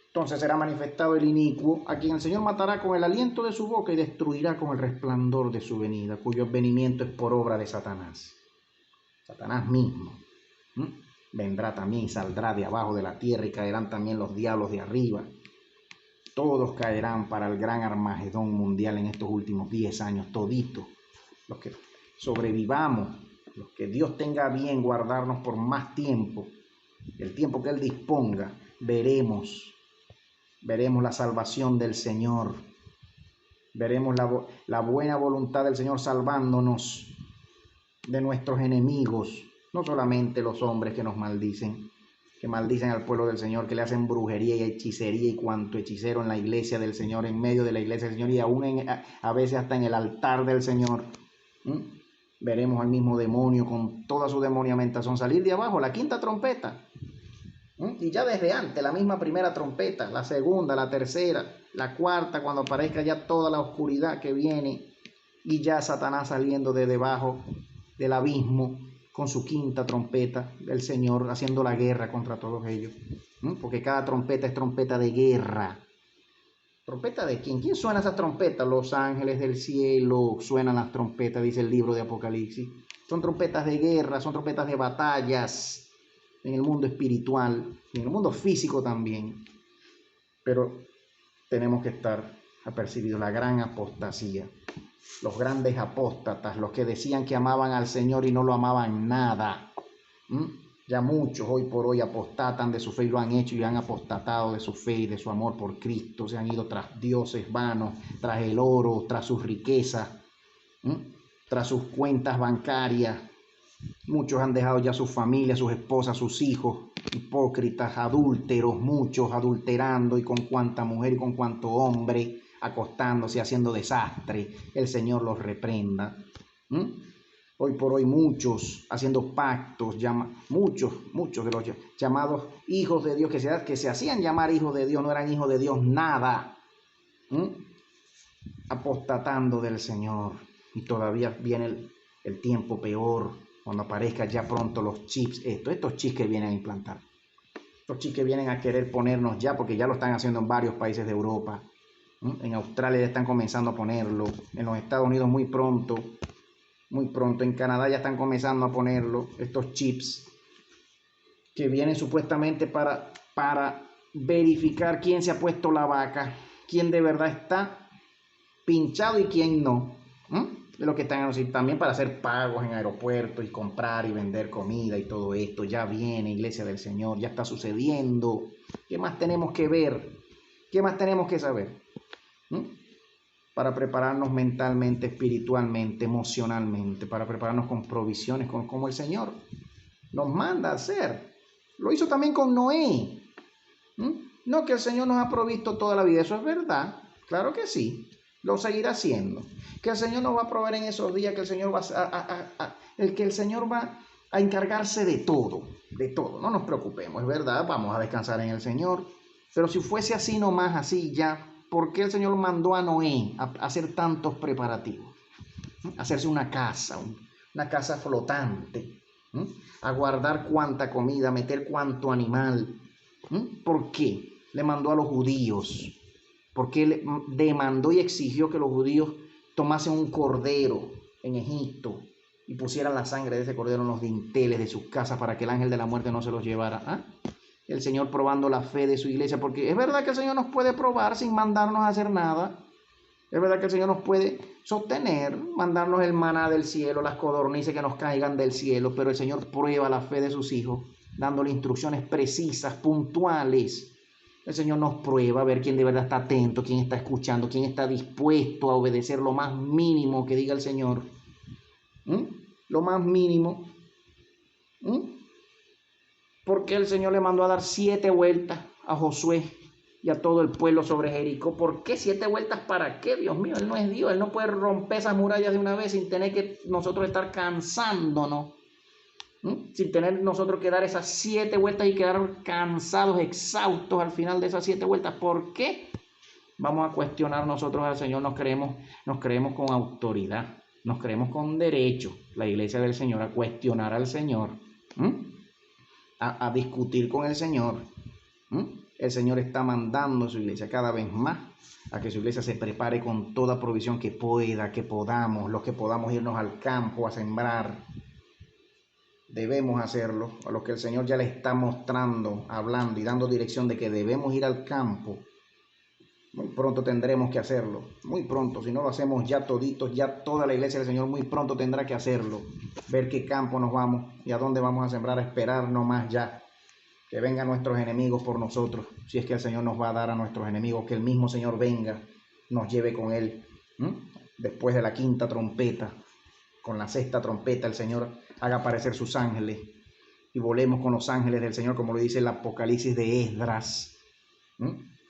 Entonces será manifestado el inicuo, a quien el Señor matará con el aliento de su boca y destruirá con el resplandor de su venida, cuyo venimiento es por obra de Satanás. Satanás mismo vendrá también y saldrá de abajo de la tierra, y caerán también los diablos de arriba. Todos caerán para el gran Armagedón mundial en estos últimos 10 años, toditos. Los que sobrevivamos, los que Dios tenga bien guardarnos por más tiempo, el tiempo que Él disponga, veremos la salvación del Señor, veremos la buena voluntad del Señor salvándonos de nuestros enemigos, no solamente los hombres que nos maldicen, que maldicen al pueblo del Señor, que le hacen brujería y hechicería y cuanto hechicero en la iglesia del Señor, en medio de la iglesia del Señor, y aún a veces hasta en el altar del Señor. Veremos al mismo demonio con toda su demoniamentación salir de abajo, la quinta trompeta. Y ya desde antes, la misma primera trompeta, la segunda, la tercera, la cuarta, cuando aparezca ya toda la oscuridad que viene y ya Satanás saliendo de debajo del abismo con su quinta trompeta del Señor haciendo la guerra contra todos ellos. Porque cada trompeta es trompeta de guerra. ¿Trompeta de quién? ¿Quién suena esas trompetas? Los ángeles del cielo suenan las trompetas, dice el libro de Apocalipsis. Son trompetas de guerra, son trompetas de batallas en el mundo espiritual, en el mundo físico también. Pero tenemos que estar apercibidos la gran apostasía. Los grandes apóstatas, los que decían que amaban al Señor y no lo amaban nada. Ya muchos hoy por hoy apostatan de su fe y lo han hecho y han apostatado de su fe y de su amor por Cristo. Se han ido tras dioses vanos, tras el oro, tras sus riquezas, tras sus cuentas bancarias. Muchos han dejado ya sus familias, sus esposas, sus hijos, hipócritas, adúlteros, muchos adulterando y con cuanta mujer y con cuanto hombre, acostándose, haciendo desastre. El Señor los reprenda. Hoy por hoy muchos haciendo pactos, muchos de los llamados hijos de Dios, que se hacían llamar hijos de Dios, no eran hijos de Dios nada, apostatando del Señor. Y todavía viene el tiempo peor, cuando aparezca ya pronto los chips, estos chips que vienen a implantar, estos chips que vienen a querer ponernos ya, porque ya lo están haciendo en varios países de Europa, en Australia ya están comenzando a ponerlo, en los Estados Unidos muy pronto, en Canadá ya están comenzando a ponerlo, estos chips que vienen supuestamente para verificar quién se ha puesto la vaca, quién de verdad está pinchado y quién no. De lo que están haciendo también para hacer pagos en aeropuertos y comprar y vender comida y todo esto. Ya viene, Iglesia del Señor, ya está sucediendo. ¿Qué más tenemos que ver? ¿Qué más tenemos que saber? Para prepararnos mentalmente, espiritualmente, emocionalmente, para prepararnos con provisiones, como el Señor nos manda a hacer. Lo hizo también con Noé. No que el Señor nos ha provisto toda la vida, eso es verdad, claro que sí, lo seguirá haciendo. Que el Señor nos va a proveer en esos días, que el Señor el Señor va a encargarse de todo, no nos preocupemos, es verdad, vamos a descansar en el Señor, pero si fuese así nomás, así ya, ¿por qué el Señor mandó a Noé a hacer tantos preparativos? Hacerse una casa flotante, a guardar cuánta comida, meter cuánto animal. ¿Por qué le mandó a los judíos? ¿Por qué le demandó y exigió que los judíos tomasen un cordero en Egipto y pusieran la sangre de ese cordero en los dinteles de sus casas para que el ángel de la muerte no se los llevara? El Señor probando la fe de su iglesia, porque es verdad que el Señor nos puede probar sin mandarnos a hacer nada. Es verdad que el Señor nos puede sostener, mandarnos el maná del cielo, las codornices que nos caigan del cielo, pero el Señor prueba la fe de sus hijos, dándole instrucciones precisas, puntuales. El Señor nos prueba a ver quién de verdad está atento, quién está escuchando, quién está dispuesto a obedecer lo más mínimo que diga el Señor. Lo más mínimo. Porque el Señor le mandó a dar 7 vueltas a Josué y a todo el pueblo sobre Jericó. ¿Por qué 7 vueltas? ¿Para qué? Dios mío, Él no es Dios. Él no puede romper esas murallas de una vez sin tener que nosotros estar cansándonos. Sin tener nosotros que dar esas 7 vueltas y quedar cansados, exhaustos al final de esas 7 vueltas. ¿Por qué? Vamos a cuestionar nosotros al Señor. Nos creemos con autoridad. Nos creemos con derecho, la iglesia del Señor, a cuestionar al Señor. A discutir con el Señor. El Señor está mandando a su iglesia cada vez más a que su iglesia se prepare con toda provisión que pueda, que podamos, los que podamos irnos al campo a sembrar. Debemos hacerlo, a los que el Señor ya le está mostrando, hablando y dando dirección de que debemos ir al campo. Muy pronto tendremos que hacerlo, muy pronto. Si no lo hacemos ya toditos, ya toda la iglesia del Señor muy pronto tendrá que hacerlo. Ver qué campo nos vamos y a dónde vamos a sembrar, a esperar nomás ya. Que vengan nuestros enemigos por nosotros, si es que el Señor nos va a dar a nuestros enemigos, que el mismo Señor venga, nos lleve con Él. Después de la 5ª trompeta, con la 6ª trompeta, el Señor haga aparecer sus ángeles y volemos con los ángeles del Señor, como lo dice el Apocalipsis de Esdras,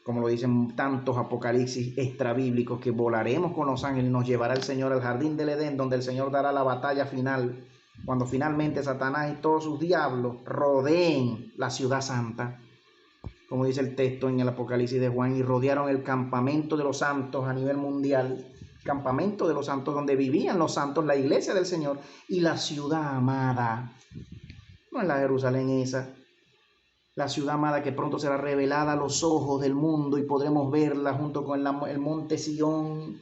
como lo dicen tantos apocalipsis extrabíblicos, que volaremos con los ángeles y nos llevará el Señor al jardín del Edén, donde el Señor dará la batalla final cuando finalmente Satanás y todos sus diablos rodeen la ciudad santa, como dice el texto en el Apocalipsis de Juan, y rodearon el campamento de los santos a nivel mundial, campamento de los santos donde vivían los santos, la iglesia del Señor y la ciudad amada. No es la Jerusalén esa, la ciudad amada que pronto será revelada a los ojos del mundo y podremos verla junto con el monte Sión.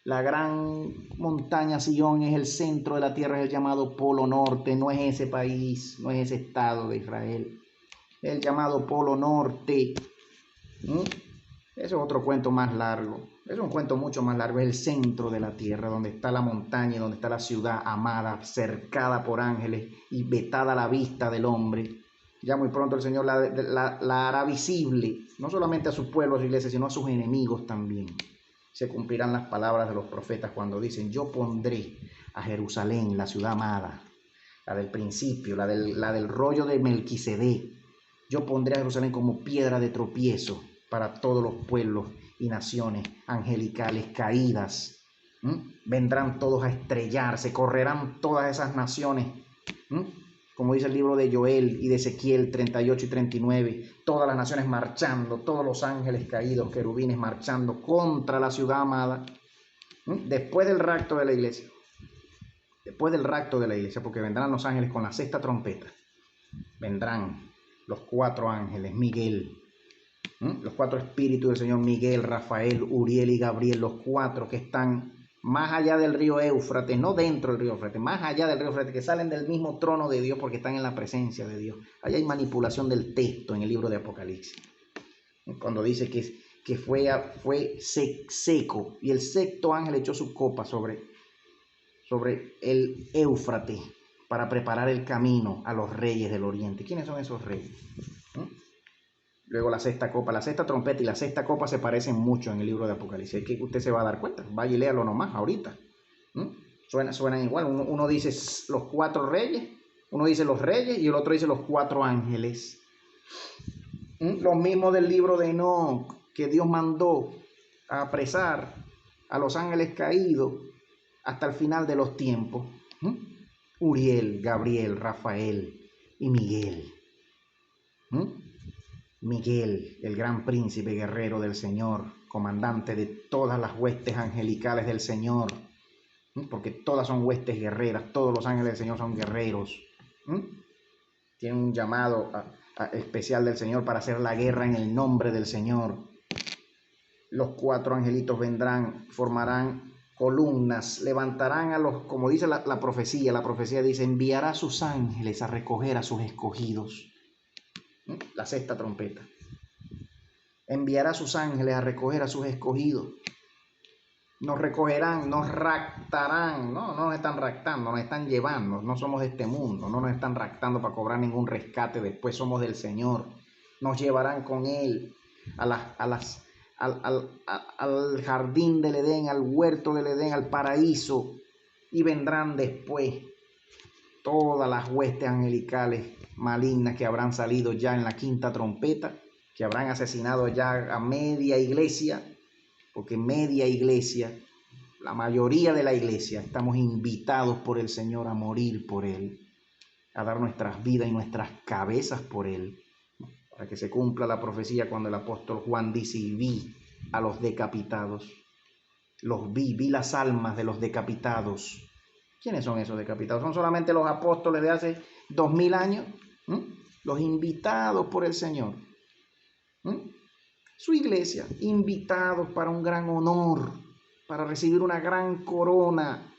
La gran montaña Sión es el centro de la tierra, es el llamado Polo Norte, no es ese país, no es ese estado de Israel, es el llamado Polo Norte. Eso es otro cuento más largo, es un cuento mucho más largo, es el centro de la tierra, donde está la montaña, donde está la ciudad amada, cercada por ángeles y vetada a la vista del hombre. Ya muy pronto el Señor la hará visible, no solamente a su pueblo, a su iglesia, sino a sus enemigos también. Se cumplirán las palabras de los profetas cuando dicen: yo pondré a Jerusalén, la ciudad amada, la del principio, la del rollo de Melquisedec. Yo pondré a Jerusalén como piedra de tropiezo para todos los pueblos y naciones angelicales caídas. Vendrán todos a estrellarse, correrán todas esas naciones. Como dice el libro de Joel y de Ezequiel 38 y 39, todas las naciones marchando, todos los ángeles caídos, querubines marchando contra la ciudad amada, después del rapto de la iglesia, porque vendrán los ángeles con la sexta trompeta, vendrán los 4 ángeles, Miguel, los 4 espíritus del Señor, Miguel, Rafael, Uriel y Gabriel, los 4 que están más allá del río Éufrates, no dentro del río Éufrates, más allá del río Éufrates, que salen del mismo trono de Dios porque están en la presencia de Dios. Allá hay manipulación del texto en el libro de Apocalipsis, cuando dice que fue seco y el sexto ángel echó su copa sobre el Éufrates para preparar el camino a los reyes del oriente. ¿Quiénes son esos reyes? Luego la sexta copa, la sexta trompeta y la sexta copa se parecen mucho en el libro de Apocalipsis. Es que usted se va a dar cuenta. Vaya y léalo nomás ahorita. Suenan igual. Uno dice los 4 reyes, uno dice los reyes y el otro dice los 4 ángeles. Lo mismo del libro de Enoc, que Dios mandó a apresar a los ángeles caídos hasta el final de los tiempos. Uriel, Gabriel, Rafael y Miguel. Miguel, el gran príncipe guerrero del Señor, comandante de todas las huestes angelicales del Señor, porque todas son huestes guerreras, todos los ángeles del Señor son guerreros. Tienen un llamado especial del Señor para hacer la guerra en el nombre del Señor. Los 4 angelitos vendrán, formarán columnas, levantarán a los, como dice la profecía dice: enviará a sus ángeles a recoger a sus escogidos. La sexta trompeta. Enviará a sus ángeles a recoger a sus escogidos. Nos recogerán, nos raptarán. No nos están raptando, nos están llevando. No somos de este mundo, no nos están raptando para cobrar ningún rescate. Después somos del Señor. Nos llevarán con Él al jardín del Edén, al huerto del Edén, al paraíso. Y vendrán después todas las huestes angelicales malignas que habrán salido ya en la quinta trompeta, que habrán asesinado ya a media iglesia, porque media iglesia, la mayoría de la iglesia, estamos invitados por el Señor a morir por Él, a dar nuestras vidas y nuestras cabezas por Él, para que se cumpla la profecía cuando el apóstol Juan dice: y vi a los decapitados, los vi las almas de los decapitados. ¿Quiénes son esos decapitados? ¿Son solamente los apóstoles de hace 2000 años? Los invitados por el Señor. Su iglesia, invitados para un gran honor, para recibir una gran corona.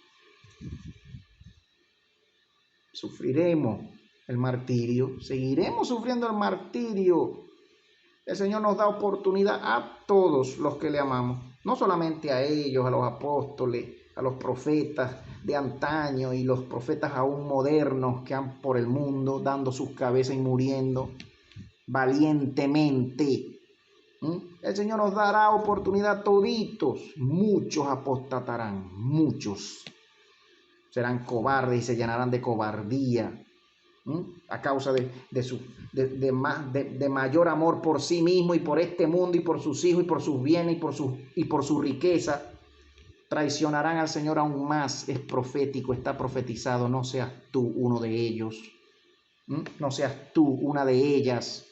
Sufriremos el martirio, seguiremos sufriendo el martirio. El Señor nos da oportunidad a todos los que le amamos, no solamente a ellos, a los apóstoles, a los profetas de antaño y los profetas aún modernos que han por el mundo dando sus cabezas y muriendo valientemente. El Señor nos dará oportunidad a toditos. Muchos apostatarán, muchos serán cobardes y se llenarán de cobardía a causa de mayor amor por sí mismo y por este mundo y por sus hijos y por sus bienes y por su riqueza. Traicionarán al Señor aún más. Es profético, está profetizado. No seas tú uno de ellos. No seas tú una de ellas.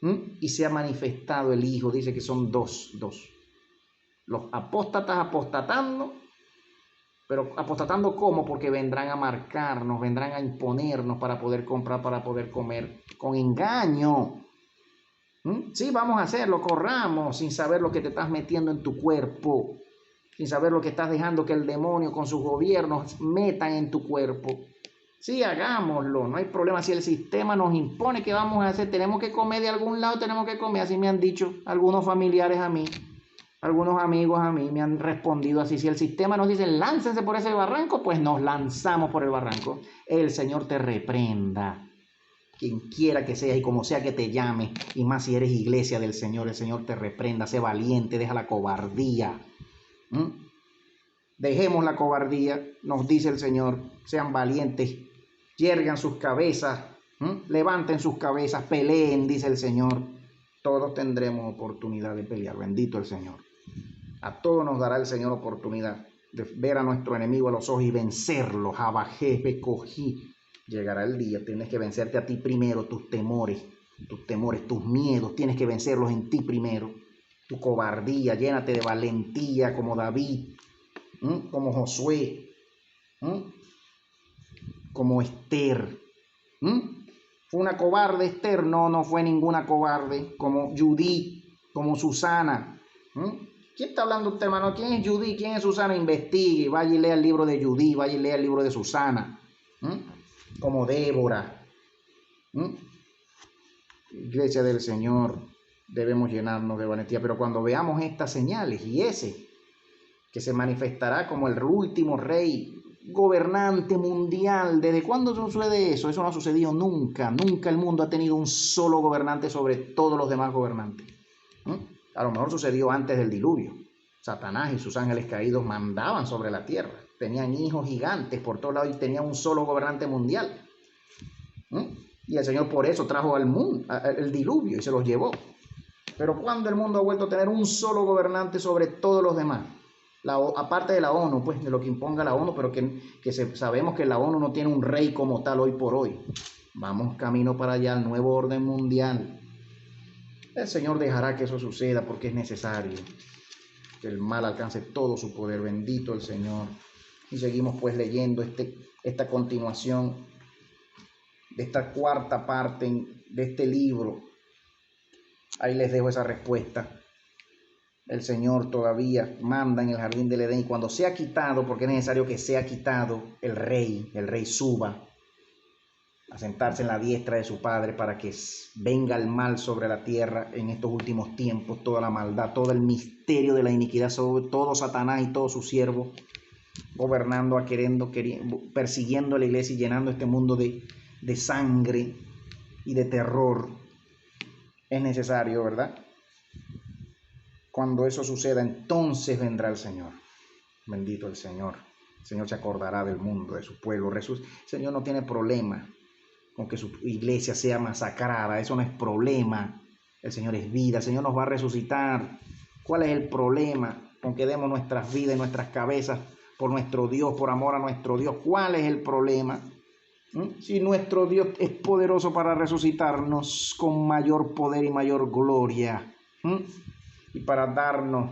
Y se ha manifestado el Hijo. Dice que son dos. Los apóstatas apostatando. Pero apostatando ¿cómo? Porque vendrán a marcarnos, vendrán a imponernos para poder comprar, para poder comer. Con engaño. Sí, vamos a hacerlo, corramos, sin saber lo que te estás metiendo en tu cuerpo. Sin saber lo que estás dejando que el demonio con sus gobiernos metan en tu cuerpo. Sí, hagámoslo, no hay problema. Si el sistema nos impone que vamos a hacer, tenemos que comer de algún lado, tenemos que comer. Así me han dicho algunos familiares a mí, algunos amigos a mí me han respondido así. Si el sistema nos dice, láncense por ese barranco, pues nos lanzamos por el barranco. El Señor te reprenda. Quien quiera que sea y como sea que te llame, y más si eres iglesia del Señor, el Señor te reprenda. Sé valiente, deja la cobardía. Dejemos la cobardía, nos dice el Señor, sean valientes, yergan sus cabezas, levanten sus cabezas, peleen, dice el Señor. Todos tendremos oportunidad de pelear, bendito el Señor. A todos nos dará el Señor oportunidad de ver a nuestro enemigo a los ojos y vencerlo. Jabajé, Becogí. Llegará el día, tienes que vencerte a ti primero, tus temores, tus miedos, tienes que vencerlos en ti primero. Tu cobardía, llénate de valentía como David, como Josué, como Esther. ¿Fue una cobarde Esther? No, no fue ninguna cobarde. Como Judith, como Susana. ¿Quién está hablando usted, hermano? ¿Quién es Judith? ¿Quién es Susana? Investigue, vaya y lea el libro de Judith, vaya y lea el libro de Susana. Como Débora. Iglesia del Señor, debemos llenarnos de valentía, pero cuando veamos estas señales y ese que se manifestará como el último rey gobernante mundial. ¿Desde cuándo sucede eso? Eso no ha sucedido nunca. Nunca el mundo ha tenido un solo gobernante sobre todos los demás gobernantes. A lo mejor sucedió antes del diluvio. Satanás y sus ángeles caídos mandaban sobre la tierra. Tenían hijos gigantes por todos lados y tenían un solo gobernante mundial. Y el Señor por eso trajo al mundo el diluvio y se los llevó. Pero ¿cuándo el mundo ha vuelto a tener un solo gobernante sobre todos los demás? Aparte de la ONU, pues de lo que imponga la ONU, pero sabemos que la ONU no tiene un rey como tal hoy por hoy. Vamos camino para allá, al nuevo orden mundial. El Señor dejará que eso suceda porque es necesario que el mal alcance todo su poder. Bendito el Señor. Y seguimos pues leyendo esta continuación de esta cuarta parte de este libro. Ahí les dejo esa respuesta. El Señor todavía manda en el jardín del Edén y cuando sea quitado, porque es necesario que sea quitado, el rey suba a sentarse en la diestra de su Padre para que venga el mal sobre la tierra en estos últimos tiempos, toda la maldad, todo el misterio de la iniquidad sobre todo Satanás y todos sus siervos, gobernando, queriendo, persiguiendo a la iglesia y llenando este mundo de sangre y de terror. Es necesario, ¿verdad? Cuando eso suceda, entonces vendrá el Señor. Bendito el Señor. El Señor se acordará del mundo, de su pueblo. El Señor no tiene problema con que su iglesia sea masacrada. Eso no es problema. El Señor es vida. El Señor nos va a resucitar. ¿Cuál es el problema con que demos nuestras vidas y nuestras cabezas por nuestro Dios, por amor a nuestro Dios? ¿Cuál es el problema? Si nuestro Dios es poderoso para resucitarnos con mayor poder y mayor gloria. Y para darnos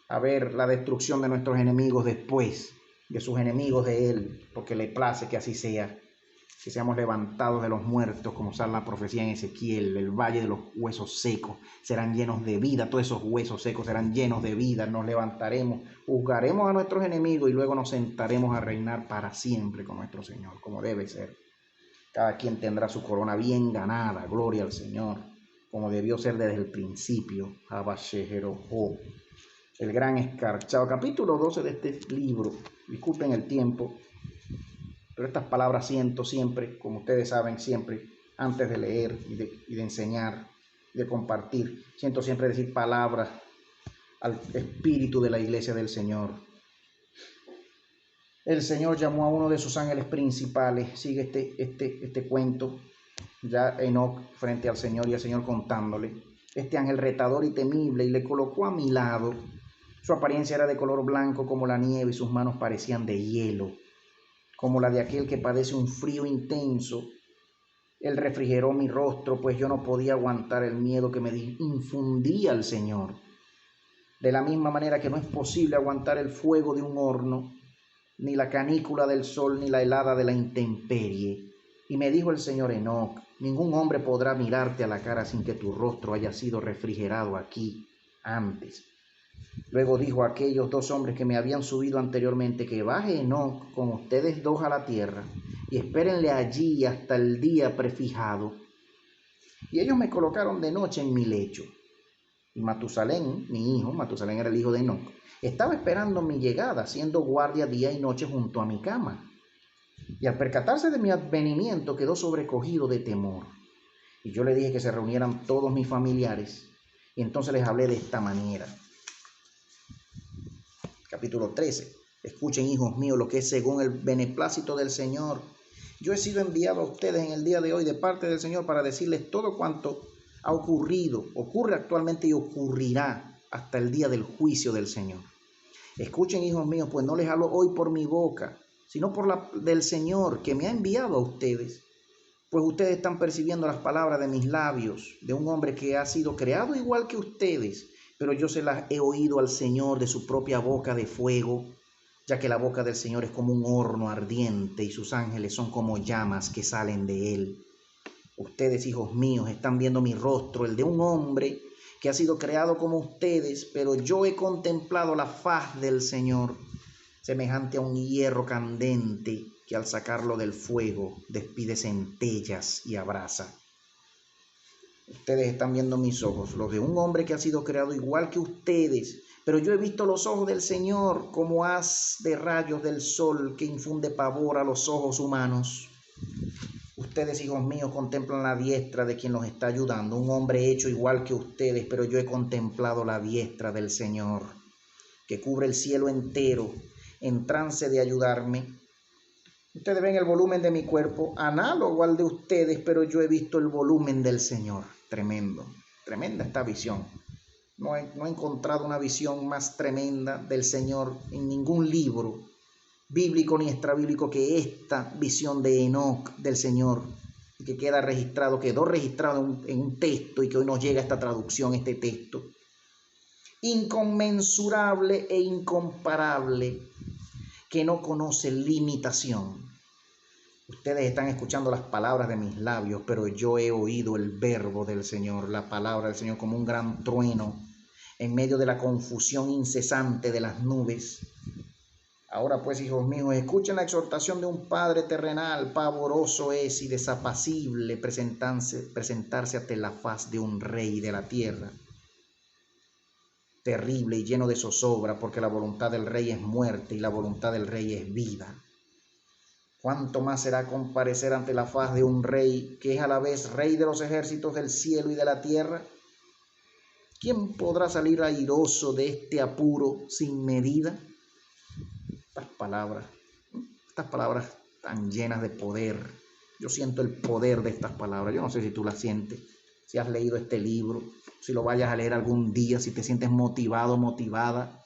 a ver la destrucción de nuestros enemigos después, de sus enemigos de Él, porque le place que así sea, que seamos levantados de los muertos, como sale la profecía en Ezequiel, el valle de los huesos secos serán llenos de vida, todos esos huesos secos serán llenos de vida, nos levantaremos, juzgaremos a nuestros enemigos y luego nos sentaremos a reinar para siempre con nuestro Señor, como debe ser. Cada quien tendrá su corona bien ganada, gloria al Señor, como debió ser desde el principio. El gran escarchado. Capítulo 12 de este libro. Disculpen el tiempo, pero estas palabras siento siempre, como ustedes saben, siempre, antes de leer y de enseñar, de compartir, siento siempre decir palabras al espíritu de la iglesia del Señor. El Señor llamó a uno de sus ángeles principales. Sigue este cuento. Ya Enoc frente al Señor y el Señor contándole. Este ángel retador y temible, y le colocó a mi lado Su apariencia era de color blanco como la nieve y sus manos parecían de hielo, como la de aquel que padece un frío intenso. Él refrigeró mi rostro, pues yo no podía aguantar el miedo que me infundía el Señor. De la misma manera que no es posible aguantar el fuego de un horno, ni la canícula del sol, ni la helada de la intemperie. Y me dijo el Señor: Enoc, ningún hombre podrá mirarte a la cara sin que tu rostro haya sido refrigerado aquí antes. Luego dijo a aquellos dos hombres que me habían subido anteriormente que baje Enoc con ustedes dos a la tierra y espérenle allí hasta el día prefijado. Y ellos me colocaron de noche en mi lecho. Y Matusalén, mi hijo, Matusalén era el hijo de Enoc, estaba esperando mi llegada, haciendo guardia día y noche junto a mi cama. Y al percatarse de mi advenimiento quedó sobrecogido de temor. Y yo le dije que se reunieran todos mis familiares. Y entonces les hablé de esta manera. Capítulo 13. Escuchen, hijos míos, lo que es según el beneplácito del Señor. Yo he sido enviado a ustedes en el día de hoy de parte del Señor para decirles todo cuanto ha ocurrido, ocurre actualmente y ocurrirá hasta el día del juicio del Señor. Escuchen, hijos míos, pues no les hablo hoy por mi boca, sino por la del Señor que me ha enviado a ustedes. Pues ustedes están percibiendo las palabras de mis labios, de un hombre que ha sido creado igual que ustedes, pero yo se las he oído al Señor de su propia boca de fuego, ya que la boca del Señor es como un horno ardiente y sus ángeles son como llamas que salen de él. Ustedes, hijos míos, están viendo mi rostro, el de un hombre que ha sido creado como ustedes, pero yo he contemplado la faz del Señor, semejante a un hierro candente que al sacarlo del fuego despide centellas y abrasa. Ustedes están viendo mis ojos, los de un hombre que ha sido creado igual que ustedes, pero yo he visto los ojos del Señor como haz de rayos del sol que infunde pavor a los ojos humanos. Ustedes, hijos míos, contemplan la diestra de quien los está ayudando, un hombre hecho igual que ustedes, pero yo he contemplado la diestra del Señor, que cubre el cielo entero, en trance de ayudarme. Ustedes ven el volumen de mi cuerpo, análogo al de ustedes, pero yo he visto el volumen del Señor. Tremendo, tremenda esta visión. No he encontrado una visión más tremenda del Señor en ningún libro bíblico ni extrabíblico que esta visión de Enoc del Señor, que quedó registrado en un texto y que hoy nos llega esta traducción, este texto. Inconmensurable e incomparable, que no conoce limitación. Ustedes están escuchando las palabras de mis labios, pero yo he oído el verbo del Señor, la palabra del Señor como un gran trueno en medio de la confusión incesante de las nubes. Ahora pues, hijos míos, escuchen la exhortación de un Padre terrenal. Pavoroso es y desapacible presentarse ante la faz de un rey de la tierra. Terrible y lleno de zozobra, porque la voluntad del rey es muerte y la voluntad del rey es vida. ¿Cuánto más será comparecer ante la faz de un rey que es a la vez rey de los ejércitos del cielo y de la tierra? ¿Quién podrá salir airoso de este apuro sin medida? Estas palabras tan llenas de poder. Yo siento el poder de estas palabras. Yo no sé si tú las sientes, si has leído este libro, si lo vayas a leer algún día, si te sientes motivado, motivada.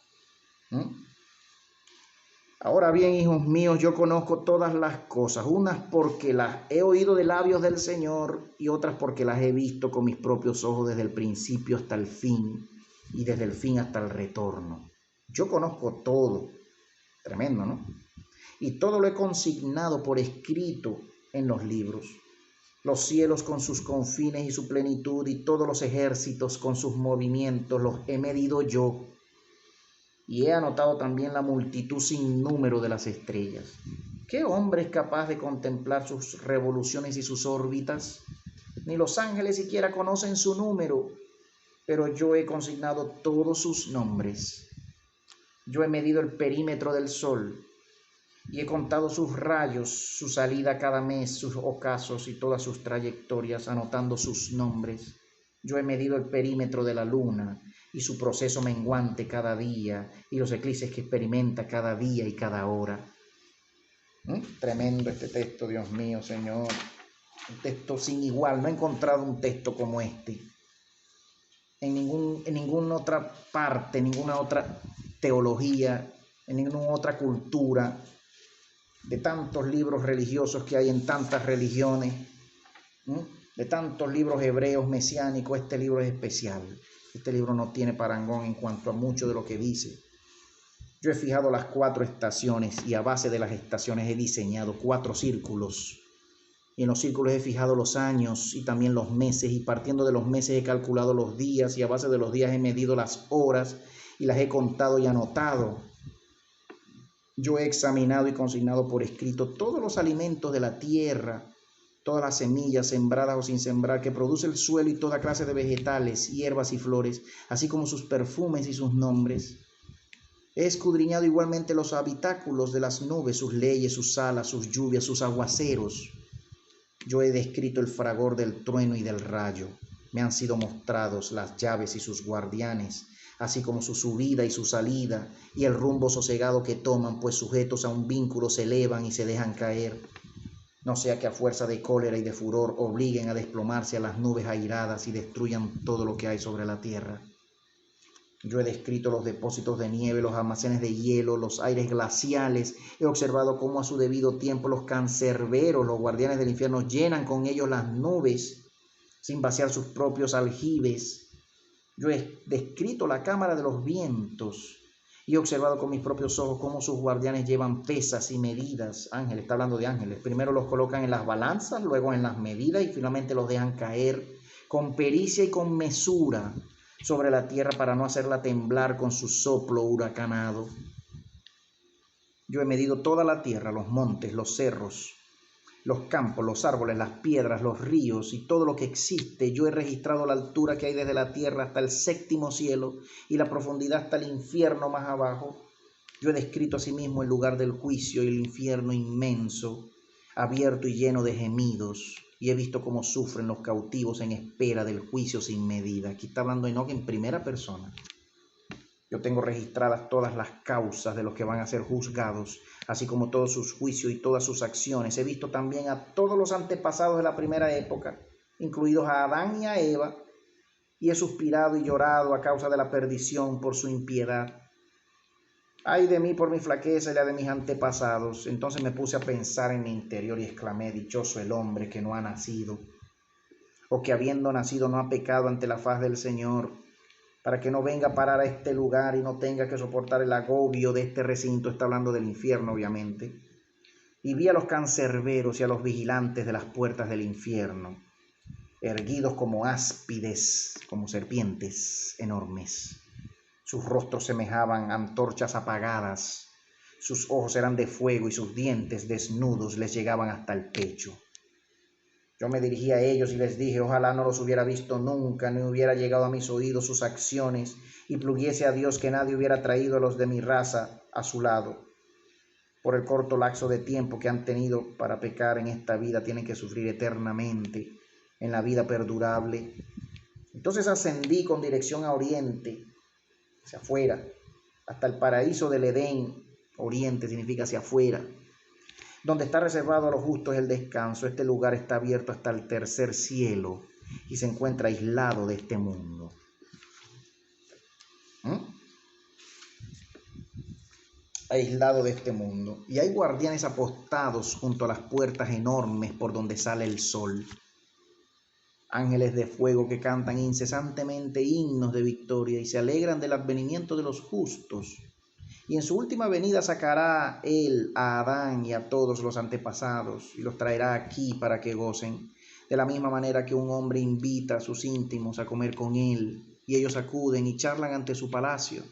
Ahora bien, hijos míos, yo conozco todas las cosas, unas porque las he oído de labios del Señor y otras porque las he visto con mis propios ojos desde el principio hasta el fin y desde el fin hasta el retorno. Yo conozco todo. Tremendo, ¿no? Y todo lo he consignado por escrito en los libros. Los cielos con sus confines y su plenitud y todos los ejércitos con sus movimientos los he medido yo. Y he anotado también la multitud sin número de las estrellas. ¿Qué hombre es capaz de contemplar sus revoluciones y sus órbitas? Ni los ángeles siquiera conocen su número, pero yo he consignado todos sus nombres. Yo he medido el perímetro del sol y he contado sus rayos, su salida cada mes, sus ocasos y todas sus trayectorias, anotando sus nombres. Yo he medido el perímetro de la luna y su proceso menguante cada día y los eclipses que experimenta cada día y cada hora. Tremendo este texto, Dios mío, Señor. Un texto sin igual. No he encontrado un texto como este en ninguna otra parte, ninguna otra teología, en ninguna otra cultura, de tantos libros religiosos que hay en tantas religiones, de tantos libros hebreos mesiánicos. Este libro es especial. Este libro no tiene parangón en cuanto a mucho de lo que dice. Yo he fijado las 4 estaciones y a base de las estaciones he diseñado 4 círculos. Y en los círculos he fijado los años y también los meses, y partiendo de los meses he calculado los días, y a base de los días he medido las horas y las he contado y anotado. Yo he examinado y consignado por escrito todos los alimentos de la tierra, todas las semillas sembradas o sin sembrar que produce el suelo, y toda clase de vegetales, hierbas y flores, así como sus perfumes y sus nombres. He escudriñado igualmente los habitáculos de las nubes, sus leyes, sus alas, sus lluvias, sus aguaceros. Yo he descrito el fragor del trueno y del rayo. Me han sido mostrados las llaves y sus guardianes, así como su subida y su salida, y el rumbo sosegado que toman, pues sujetos a un vínculo se elevan y se dejan caer. No sea que a fuerza de cólera y de furor obliguen a desplomarse a las nubes airadas y destruyan todo lo que hay sobre la tierra. Yo he descrito los depósitos de nieve, los almacenes de hielo, los aires glaciales. He observado cómo a su debido tiempo los cancerberos, los guardianes del infierno, llenan con ellos las nubes sin vaciar sus propios aljibes. Yo he descrito la cámara de los vientos y he observado con mis propios ojos cómo sus guardianes llevan pesas y medidas. Ángeles, está hablando de ángeles. Primero los colocan en las balanzas, luego en las medidas y finalmente los dejan caer con pericia y con mesura sobre la tierra para no hacerla temblar con su soplo huracanado. Yo he medido toda la tierra, los montes, los cerros, los campos, los árboles, las piedras, los ríos y todo lo que existe. Yo he registrado la altura que hay desde la tierra hasta el 7º cielo y la profundidad hasta el infierno más abajo. Yo he descrito asimismo el lugar del juicio y el infierno inmenso, abierto y lleno de gemidos. Y he visto cómo sufren los cautivos en espera del juicio sin medida. Aquí está hablando Enoc en primera persona. Yo tengo registradas todas las causas de los que van a ser juzgados, así como todos sus juicios y todas sus acciones. He visto también a todos los antepasados de la primera época, incluidos a Adán y a Eva, y he suspirado y llorado a causa de la perdición por su impiedad. Ay de mí por mi flaqueza y la de mis antepasados. Entonces me puse a pensar en mi interior y exclamé: dichoso el hombre que no ha nacido, o que habiendo nacido no ha pecado ante la faz del Señor, para que no venga a parar a este lugar y no tenga que soportar el agobio de este recinto. Está hablando del infierno, obviamente. Y vi a los cancerberos y a los vigilantes de las puertas del infierno, erguidos como áspides, como serpientes enormes. Sus rostros semejaban antorchas apagadas, sus ojos eran de fuego y sus dientes desnudos les llegaban hasta el pecho. Yo me dirigí a ellos y les dije: ojalá no los hubiera visto nunca, ni hubiera llegado a mis oídos sus acciones, y pluguiese a Dios que nadie hubiera traído a los de mi raza a su lado. Por el corto lapso de tiempo que han tenido para pecar en esta vida, tienen que sufrir eternamente en la vida perdurable. Entonces ascendí con dirección a oriente, hacia afuera, hasta el paraíso del Edén. Oriente significa hacia afuera, donde está reservado a los justos el descanso. Este lugar está abierto hasta el 3er cielo y se encuentra aislado de este mundo. Aislado de este mundo. Y hay guardianes apostados junto a las puertas enormes por donde sale el sol. Ángeles de fuego que cantan incesantemente himnos de victoria y se alegran del advenimiento de los justos. Y en su última venida sacará él a Adán y a todos los antepasados y los traerá aquí para que gocen, de la misma manera que un hombre invita a sus íntimos a comer con él, y ellos acuden y charlan ante su palacio,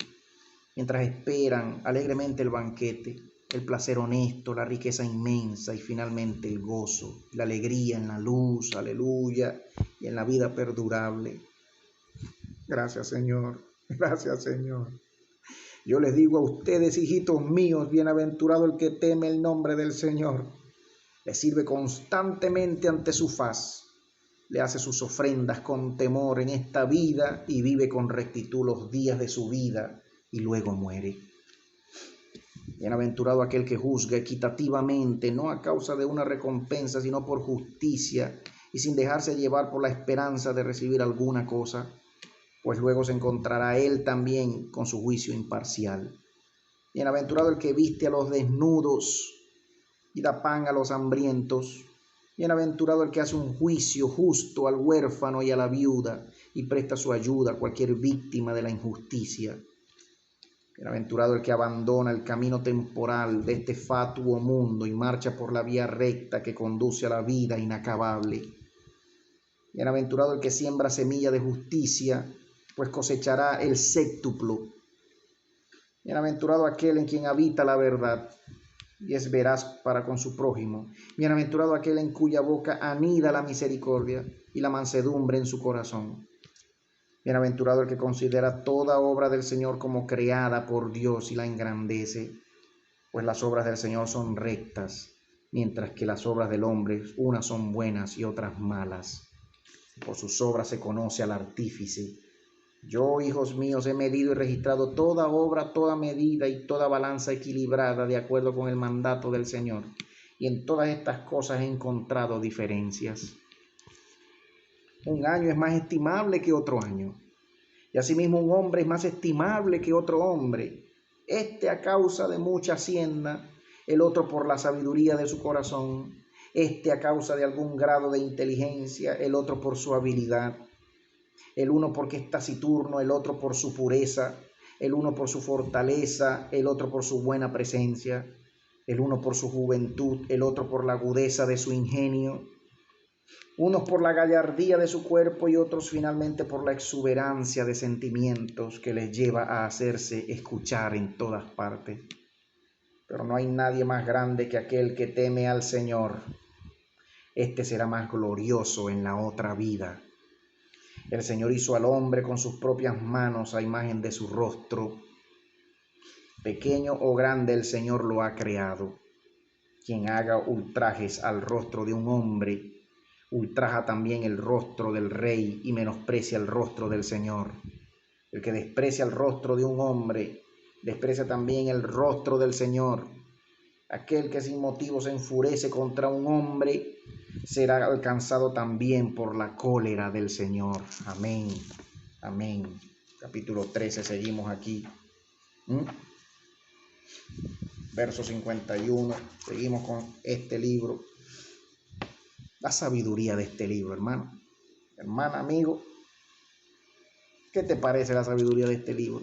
mientras esperan alegremente el banquete, el placer honesto, la riqueza inmensa y finalmente el gozo, la alegría en la luz, aleluya, y en la vida perdurable. Gracias, Señor. Gracias, Señor. Yo les digo a ustedes, hijitos míos, bienaventurado el que teme el nombre del Señor. Le sirve constantemente ante su faz, le hace sus ofrendas con temor en esta vida y vive con rectitud los días de su vida y luego muere. Bienaventurado aquel que juzga equitativamente, no a causa de una recompensa, sino por justicia y sin dejarse llevar por la esperanza de recibir alguna cosa, pues luego se encontrará él también con su juicio imparcial. Bienaventurado el que viste a los desnudos y da pan a los hambrientos. Bienaventurado el que hace un juicio justo al huérfano y a la viuda y presta su ayuda a cualquier víctima de la injusticia. Bienaventurado el que abandona el camino temporal de este fatuo mundo y marcha por la vía recta que conduce a la vida inacabable. Bienaventurado el que siembra semilla de justicia, pues cosechará el séctuplo. Bienaventurado aquel en quien habita la verdad y es veraz para con su prójimo. Bienaventurado aquel en cuya boca anida la misericordia y la mansedumbre en su corazón. Bienaventurado el que considera toda obra del Señor como creada por Dios y la engrandece, pues las obras del Señor son rectas, mientras que las obras del hombre, unas son buenas y otras malas. Por sus obras se conoce al artífice. Yo, hijos míos, he medido y registrado toda obra, toda medida y toda balanza equilibrada de acuerdo con el mandato del Señor, y en todas estas cosas he encontrado diferencias. Un año es más estimable que otro año, y asimismo un hombre es más estimable que otro hombre, este a causa de mucha hacienda, el otro por la sabiduría de su corazón, este a causa de algún grado de inteligencia, el otro por su habilidad, el uno porque es taciturno, el otro por su pureza, el uno por su fortaleza, el otro por su buena presencia, el uno por su juventud, el otro por la agudeza de su ingenio, unos por la gallardía de su cuerpo y otros finalmente por la exuberancia de sentimientos que les lleva a hacerse escuchar en todas partes. Pero no hay nadie más grande que aquel que teme al Señor. Este será más glorioso en la otra vida. El Señor hizo al hombre con sus propias manos a imagen de su rostro. Pequeño o grande el Señor lo ha creado. Quien haga ultrajes al rostro de un hombre, ultraja también el rostro del Rey y menosprecia el rostro del Señor. El que desprecia el rostro de un hombre, desprecia también el rostro del Señor. Aquel que sin motivo se enfurece contra un hombre, será alcanzado también por la cólera del Señor. Amén. Amén. Capítulo 13, seguimos aquí. Verso 51, seguimos con este libro. La sabiduría de este libro, hermano. Hermana, amigo, ¿qué te parece la sabiduría de este libro?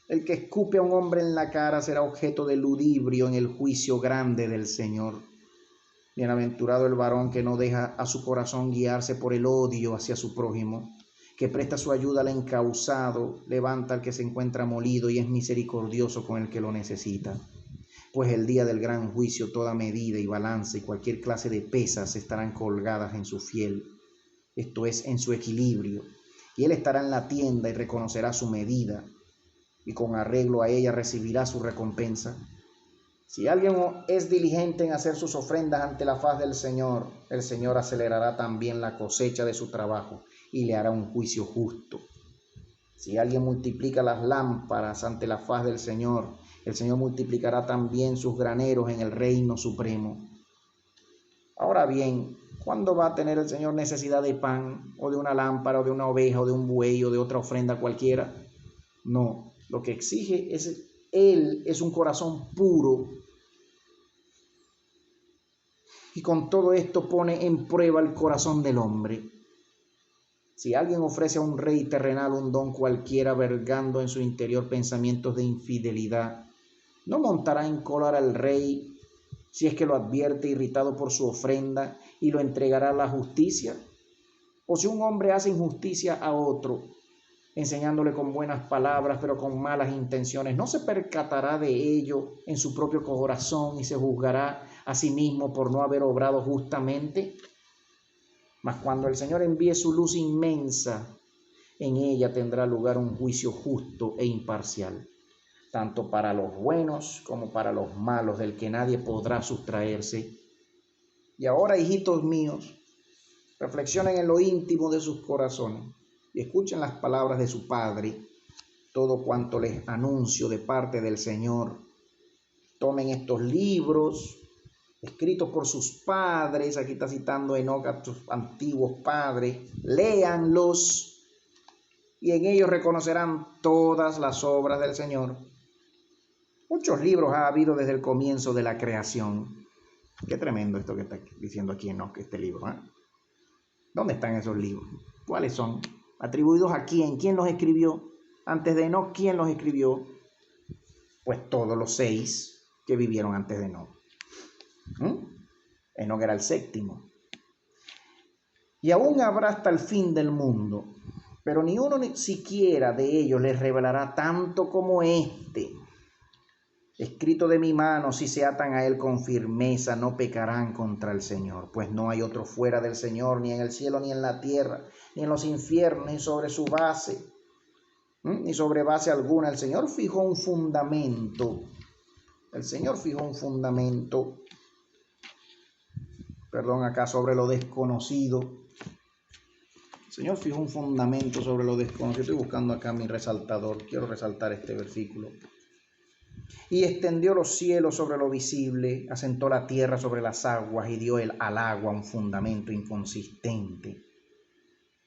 El que escupe a un hombre en la cara será objeto de ludibrio en el juicio grande del Señor. Bienaventurado el varón que no deja a su corazón guiarse por el odio hacia su prójimo, que presta su ayuda al encausado, levanta al que se encuentra molido y es misericordioso con el que lo necesita. Pues el día del gran juicio toda medida y balanza y cualquier clase de pesas estarán colgadas en su fiel, esto es, en su equilibrio, y él estará en la tienda y reconocerá su medida, y con arreglo a ella recibirá su recompensa. Si alguien es diligente en hacer sus ofrendas ante la faz del Señor, el Señor acelerará también la cosecha de su trabajo y le hará un juicio justo. Si alguien multiplica las lámparas ante la faz del Señor, el Señor multiplicará también sus graneros en el reino supremo. Ahora bien, ¿cuándo va a tener el Señor necesidad de pan, o de una lámpara, o de una oveja, o de un buey, o de otra ofrenda cualquiera? No, lo que exige Él es un corazón puro. Y con todo esto pone en prueba el corazón del hombre. Si alguien ofrece a un rey terrenal un don cualquiera, vergando en su interior pensamientos de infidelidad, ¿no montará en cólera al rey si es que lo advierte irritado por su ofrenda y lo entregará a la justicia? O si un hombre hace injusticia a otro, enseñándole con buenas palabras pero con malas intenciones, ¿no se percatará de ello en su propio corazón y se juzgará a sí mismo por no haber obrado justamente? Mas cuando el Señor envíe su luz inmensa, en ella tendrá lugar un juicio justo e imparcial, tanto para los buenos como para los malos, del que nadie podrá sustraerse. Y ahora, hijitos míos, reflexionen en lo íntimo de sus corazones y escuchen las palabras de su Padre, todo cuanto les anuncio de parte del Señor. Tomen estos libros escritos por sus padres, aquí está citando Enoc a sus antiguos padres, léanlos y en ellos reconocerán todas las obras del Señor, Muchos libros ha habido desde el comienzo de la creación. Qué tremendo esto que está diciendo aquí Enoc, este libro, ¿eh? ¿Dónde están esos libros? ¿Cuáles son? ¿Atribuidos a quién? ¿Quién los escribió? Antes de Enoc, ¿quién los escribió? Pues todos los 6 que vivieron antes de Enoc. Enoc era el 7º. Y aún habrá hasta el fin del mundo, pero ni uno ni siquiera de ellos les revelará tanto como este. Escrito de mi mano, si se atan a él con firmeza, no pecarán contra el Señor, pues no hay otro fuera del Señor, ni en el cielo, ni en la tierra, ni en los infiernos, ni sobre su base, ni sobre base alguna. El Señor fijó un fundamento. El Señor fijó un fundamento, acá sobre lo desconocido. El Señor fijó un fundamento sobre lo desconocido. Estoy buscando acá mi resaltador. Quiero resaltar este versículo. Y extendió los cielos sobre lo visible, asentó la tierra sobre las aguas y dio al agua un fundamento inconsistente.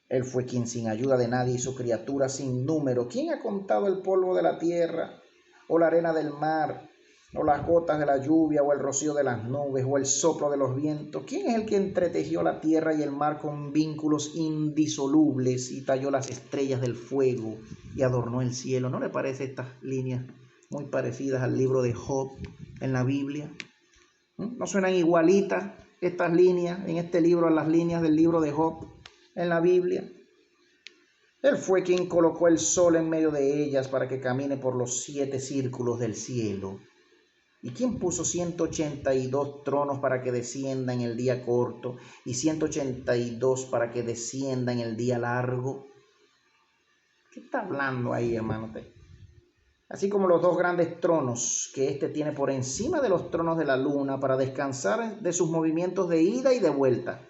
Él fue quien sin ayuda de nadie hizo criaturas sin número. ¿Quién ha contado el polvo de la tierra, o la arena del mar, o las gotas de la lluvia, o el rocío de las nubes, o el soplo de los vientos? ¿Quién es el que entretejió la tierra y el mar con vínculos indisolubles y talló las estrellas del fuego y adornó el cielo? ¿No le parece estas líneas muy parecidas al libro de Job en la Biblia? ¿No suenan igualitas estas líneas en este libro a las líneas del libro de Job en la Biblia? Él fue quien colocó el sol en medio de ellas para que camine por los 7 círculos del cielo. ¿Y quién puso 182 tronos para que descienda en el día corto y 182 para que descienda en el día largo? ¿Qué está hablando ahí, hermano? Así como los 2 grandes tronos que éste tiene por encima de los tronos de la luna para descansar de sus movimientos de ida y de vuelta.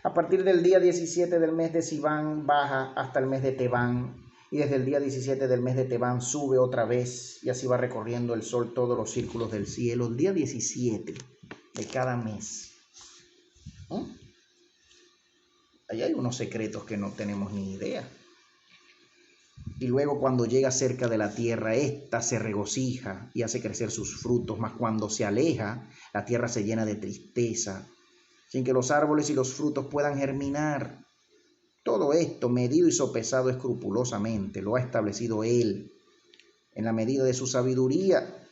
A partir del día 17 del mes de Sivan baja hasta el mes de Tebán, y desde el día 17 del mes de Tebán sube otra vez, y así va recorriendo el sol todos los círculos del cielo, el día 17 de cada mes. Ahí hay unos secretos que no tenemos ni idea. Y luego cuando llega cerca de la tierra, ésta se regocija y hace crecer sus frutos, mas cuando se aleja, la tierra se llena de tristeza, sin que los árboles y los frutos puedan germinar. Todo esto, medido y sopesado escrupulosamente, lo ha establecido Él, en la medida de su sabiduría,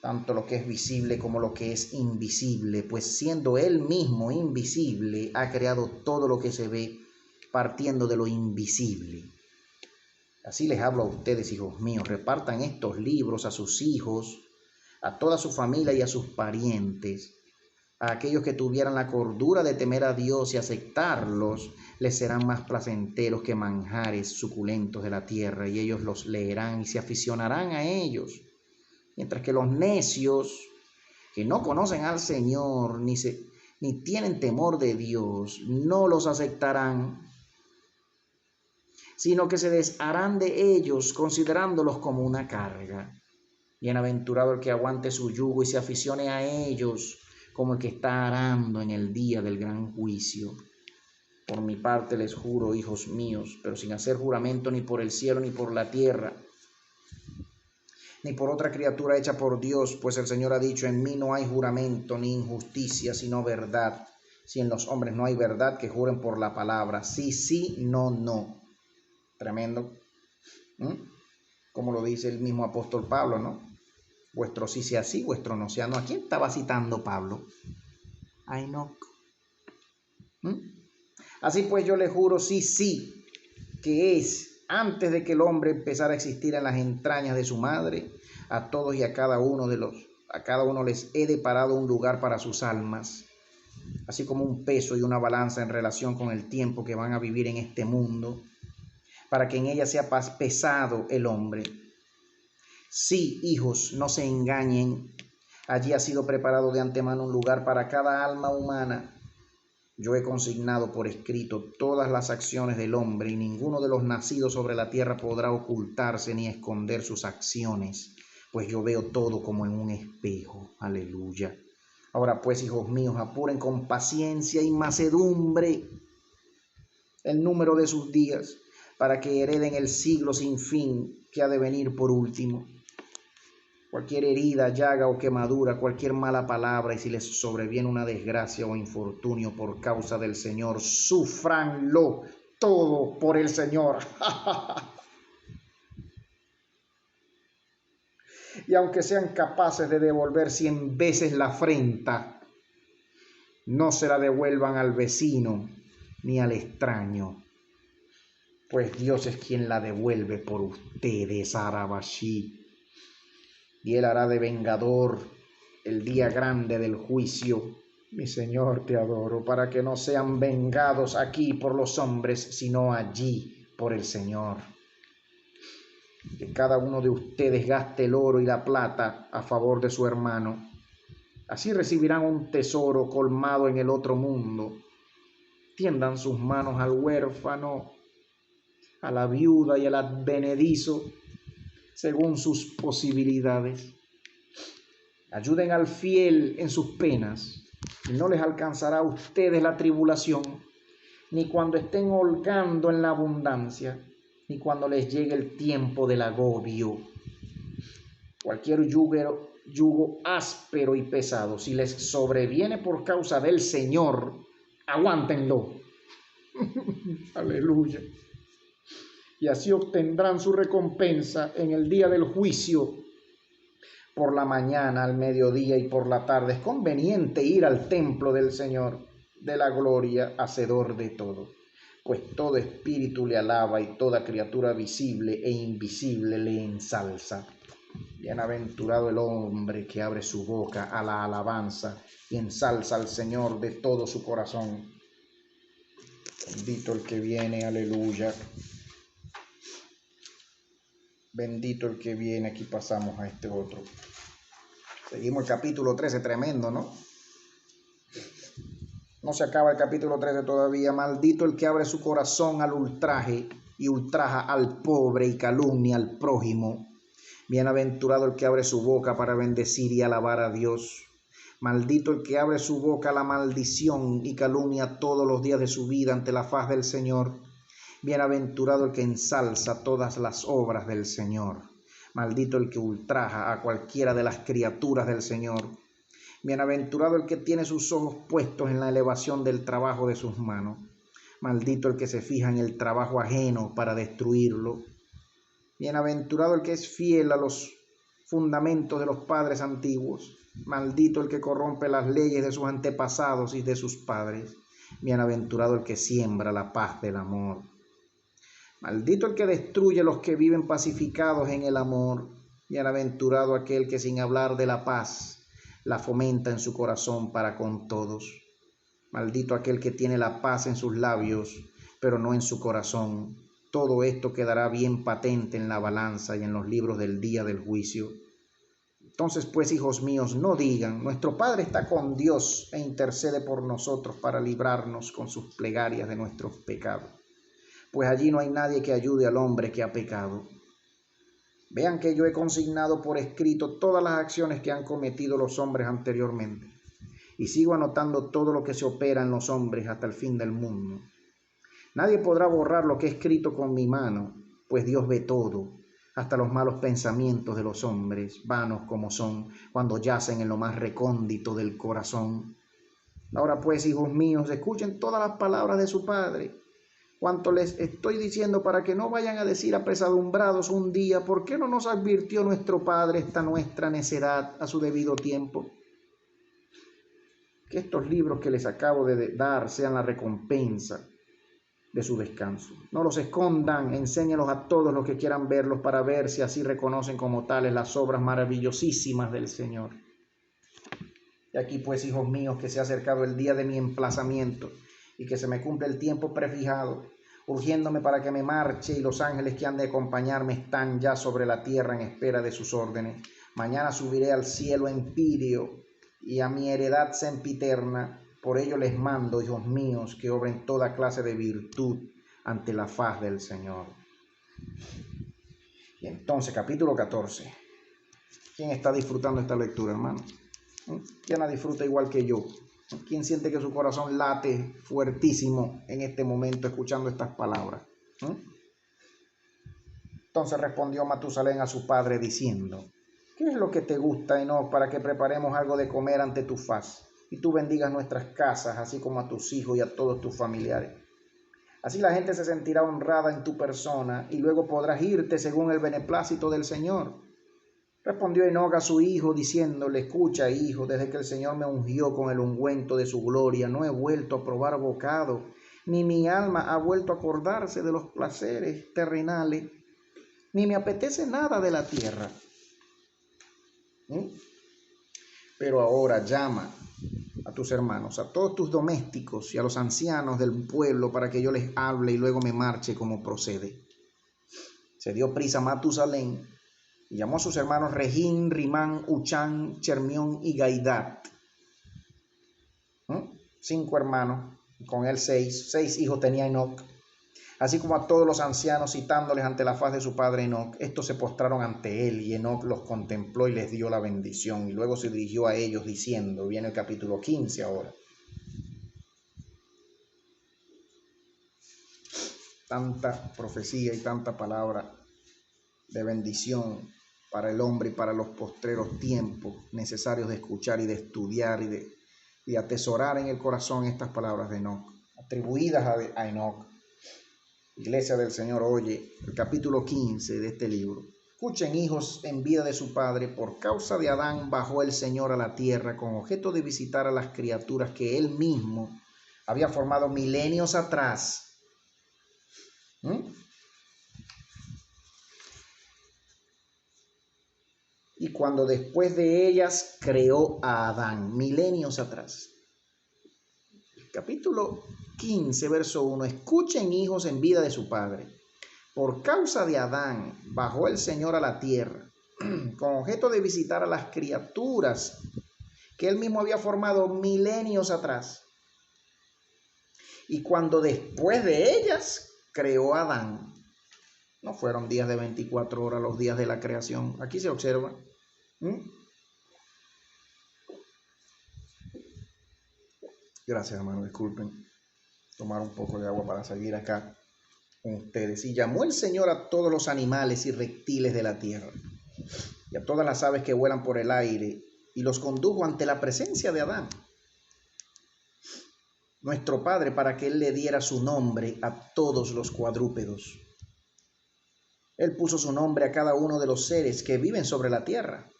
tanto lo que es visible como lo que es invisible, pues siendo Él mismo invisible, ha creado todo lo que se ve, partiendo de lo invisible. Así les hablo a ustedes, hijos míos, repartan estos libros a sus hijos, a toda su familia y a sus parientes. A aquellos que tuvieran la cordura de temer a Dios y aceptarlos, les serán más placenteros que manjares suculentos de la tierra, y ellos los leerán y se aficionarán a ellos. Mientras que los necios, que no conocen al Señor ni tienen temor de Dios, no los aceptarán, sino que se desharán de ellos, considerándolos como una carga. Bienaventurado el que aguante su yugo y se aficione a ellos, como el que está arando en el día del gran juicio. Por mi parte les juro, hijos míos, pero sin hacer juramento ni por el cielo ni por la tierra, ni por otra criatura hecha por Dios, pues el Señor ha dicho: en mí no hay juramento ni injusticia, sino verdad. Si en los hombres no hay verdad, que juren por la palabra, sí, sí, no, no. Tremendo. Como lo dice el mismo apóstol Pablo, ¿no? Vuestro sí sea sí, vuestro no sea no. ¿A quién estaba citando Pablo? A Enoc. Así pues yo le juro sí, sí, que es antes de que el hombre empezara a existir en las entrañas de su madre, a todos y a cada uno les he deparado un lugar para sus almas, así como un peso y una balanza en relación con el tiempo que van a vivir en este mundo, para que en ella sea pesado el hombre. Sí, hijos, no se engañen. Allí ha sido preparado de antemano un lugar para cada alma humana. Yo he consignado por escrito todas las acciones del hombre, y ninguno de los nacidos sobre la tierra podrá ocultarse ni esconder sus acciones, pues yo veo todo como en un espejo. Aleluya. Ahora pues, hijos míos, apuren con paciencia y mansedumbre el número de sus días, para que hereden el siglo sin fin que ha de venir por último. cualquier herida, llaga o quemadura, cualquier mala palabra, y si les sobreviene una desgracia o infortunio por causa del Señor, súfranlo todo por el Señor. Y aunque sean capaces de devolver 100 veces la afrenta, no se la devuelvan al vecino ni al extraño, pues Dios es quien la devuelve por ustedes, Arabashi. Y Él hará de vengador el día grande del juicio. Mi Señor, te adoro, para que no sean vengados aquí por los hombres, sino allí por el Señor. Que cada uno de ustedes gaste el oro y la plata a favor de su hermano. Así recibirán un tesoro colmado en el otro mundo. Tiendan sus manos al huérfano, a la viuda y al advenedizo, según sus posibilidades. Ayuden al fiel en sus penas, y no les alcanzará a ustedes la tribulación, ni cuando estén holgando en la abundancia, ni cuando les llegue el tiempo del agobio. Cualquier yugo áspero y pesado, si les sobreviene por causa del Señor, aguántenlo. Aleluya. Y así obtendrán su recompensa en el día del juicio. Por la mañana, al mediodía y por la tarde es conveniente ir al templo del Señor de la gloria, hacedor de todo, pues todo espíritu le alaba y toda criatura visible e invisible le ensalza. Bienaventurado el hombre que abre su boca a la alabanza y ensalza al Señor de todo su corazón. Bendito el que viene, aleluya. Bendito el que viene. Aquí pasamos a este otro. Seguimos el capítulo 13, tremendo, ¿no? No se acaba el capítulo 13 todavía. Maldito el que abre su corazón al ultraje y ultraja al pobre y calumnia al prójimo. Bienaventurado el que abre su boca para bendecir y alabar a Dios. Maldito el que abre su boca a la maldición y calumnia todos los días de su vida ante la faz del Señor. Bienaventurado el que ensalza todas las obras del Señor. Maldito el que ultraja a cualquiera de las criaturas del Señor. Bienaventurado el que tiene sus ojos puestos en la elevación del trabajo de sus manos. Maldito el que se fija en el trabajo ajeno para destruirlo. Bienaventurado el que es fiel a los fundamentos de los padres antiguos. Maldito el que corrompe las leyes de sus antepasados y de sus padres. Bienaventurado el que siembra la paz del amor. Maldito el que destruye los que viven pacificados en el amor. Bienaventurado aquel que sin hablar de la paz la fomenta en su corazón para con todos. Maldito aquel que tiene la paz en sus labios, pero no en su corazón. Todo esto quedará bien patente en la balanza y en los libros del día del juicio. Entonces, pues, hijos míos, no digan, nuestro Padre está con Dios e intercede por nosotros para librarnos con sus plegarias de nuestros pecados. Pues allí no hay nadie que ayude al hombre que ha pecado. Vean que yo he consignado por escrito todas las acciones que han cometido los hombres anteriormente, y sigo anotando todo lo que se opera en los hombres hasta el fin del mundo. Nadie podrá borrar lo que he escrito con mi mano, pues Dios ve todo, hasta los malos pensamientos de los hombres, vanos como son, cuando yacen en lo más recóndito del corazón. Ahora pues, hijos míos, escuchen todas las palabras de su Padre, cuanto les estoy diciendo, para que no vayan a decir apesadumbrados un día, ¿por qué no nos advirtió nuestro Padre esta nuestra necedad a su debido tiempo? Que estos libros que les acabo de dar sean la recompensa de su descanso. No los escondan, enséñalos a todos los que quieran verlos, para ver si así reconocen como tales las obras maravillosísimas del Señor. Y aquí pues, hijos míos, que se ha acercado el día de mi emplazamiento, y que se me cumple el tiempo prefijado, urgiéndome para que me marche, y los ángeles que han de acompañarme están ya sobre la tierra en espera de sus órdenes. Mañana subiré al cielo empíreo y a mi heredad sempiterna. Por ello les mando, hijos míos, que obren toda clase de virtud ante la faz del Señor. Y entonces, capítulo 14. ¿Quién está disfrutando esta lectura, hermano? ¿Quién la disfruta igual que yo? ¿Quién siente que su corazón late fuertísimo en este momento escuchando estas palabras? Entonces respondió Matusalén a su padre diciendo, ¿qué ¿qué es lo que te gusta, Enoc, para que preparemos algo de comer ante tu faz? Y tú bendigas nuestras casas, así como a tus hijos y a todos tus familiares. Así la gente se sentirá honrada en tu persona y luego podrás irte según el beneplácito del Señor. Respondió Enoc a su hijo diciéndole, escucha, hijo, desde que el Señor me ungió con el ungüento de su gloria, no he vuelto a probar bocado, ni mi alma ha vuelto a acordarse de los placeres terrenales, ni me apetece nada de la tierra. Pero ahora llama a tus hermanos, a todos tus domésticos y a los ancianos del pueblo para que yo les hable y luego me marche como procede. Se dio prisa Matusalén y llamó a sus hermanos Regín, Rimán, Uchán, Chermión y Gaidat. 5 hermanos, con él 6 hijos tenía Enoc. Así como a todos los ancianos, citándoles ante la faz de su padre Enoc, estos se postraron ante él y Enoc los contempló y les dio la bendición. Y luego se dirigió a ellos diciendo, viene el capítulo 15 ahora. Tanta profecía y tanta palabra de bendición para el hombre y para los postreros tiempos necesarios de escuchar y de estudiar y de atesorar en el corazón estas palabras de Enoc, atribuidas a Enoc. Iglesia del Señor, oye el capítulo 15 de este libro. Escuchen, hijos, en vida de su padre, por causa de Adán bajó el Señor a la tierra con objeto de visitar a las criaturas que él mismo había formado milenios atrás. Y cuando después de ellas creó a Adán, milenios atrás. Capítulo 15, verso 1. Escuchen, hijos, en vida de su padre. Por causa de Adán bajó el Señor a la tierra, con objeto de visitar a las criaturas que él mismo había formado milenios atrás. Y cuando después de ellas creó a Adán. No fueron días de 24 horas los días de la creación. Aquí se observa. Gracias, hermano, disculpen. Tomar un poco de agua para seguir acá con ustedes. Y llamó el Señor a todos los animales y reptiles de la tierra, y a todas las aves que vuelan por el aire, y los condujo ante la presencia de Adán, nuestro padre, para que él le diera su nombre a todos los cuadrúpedos. Él puso su nombre a cada uno de los seres que viven sobre la tierra.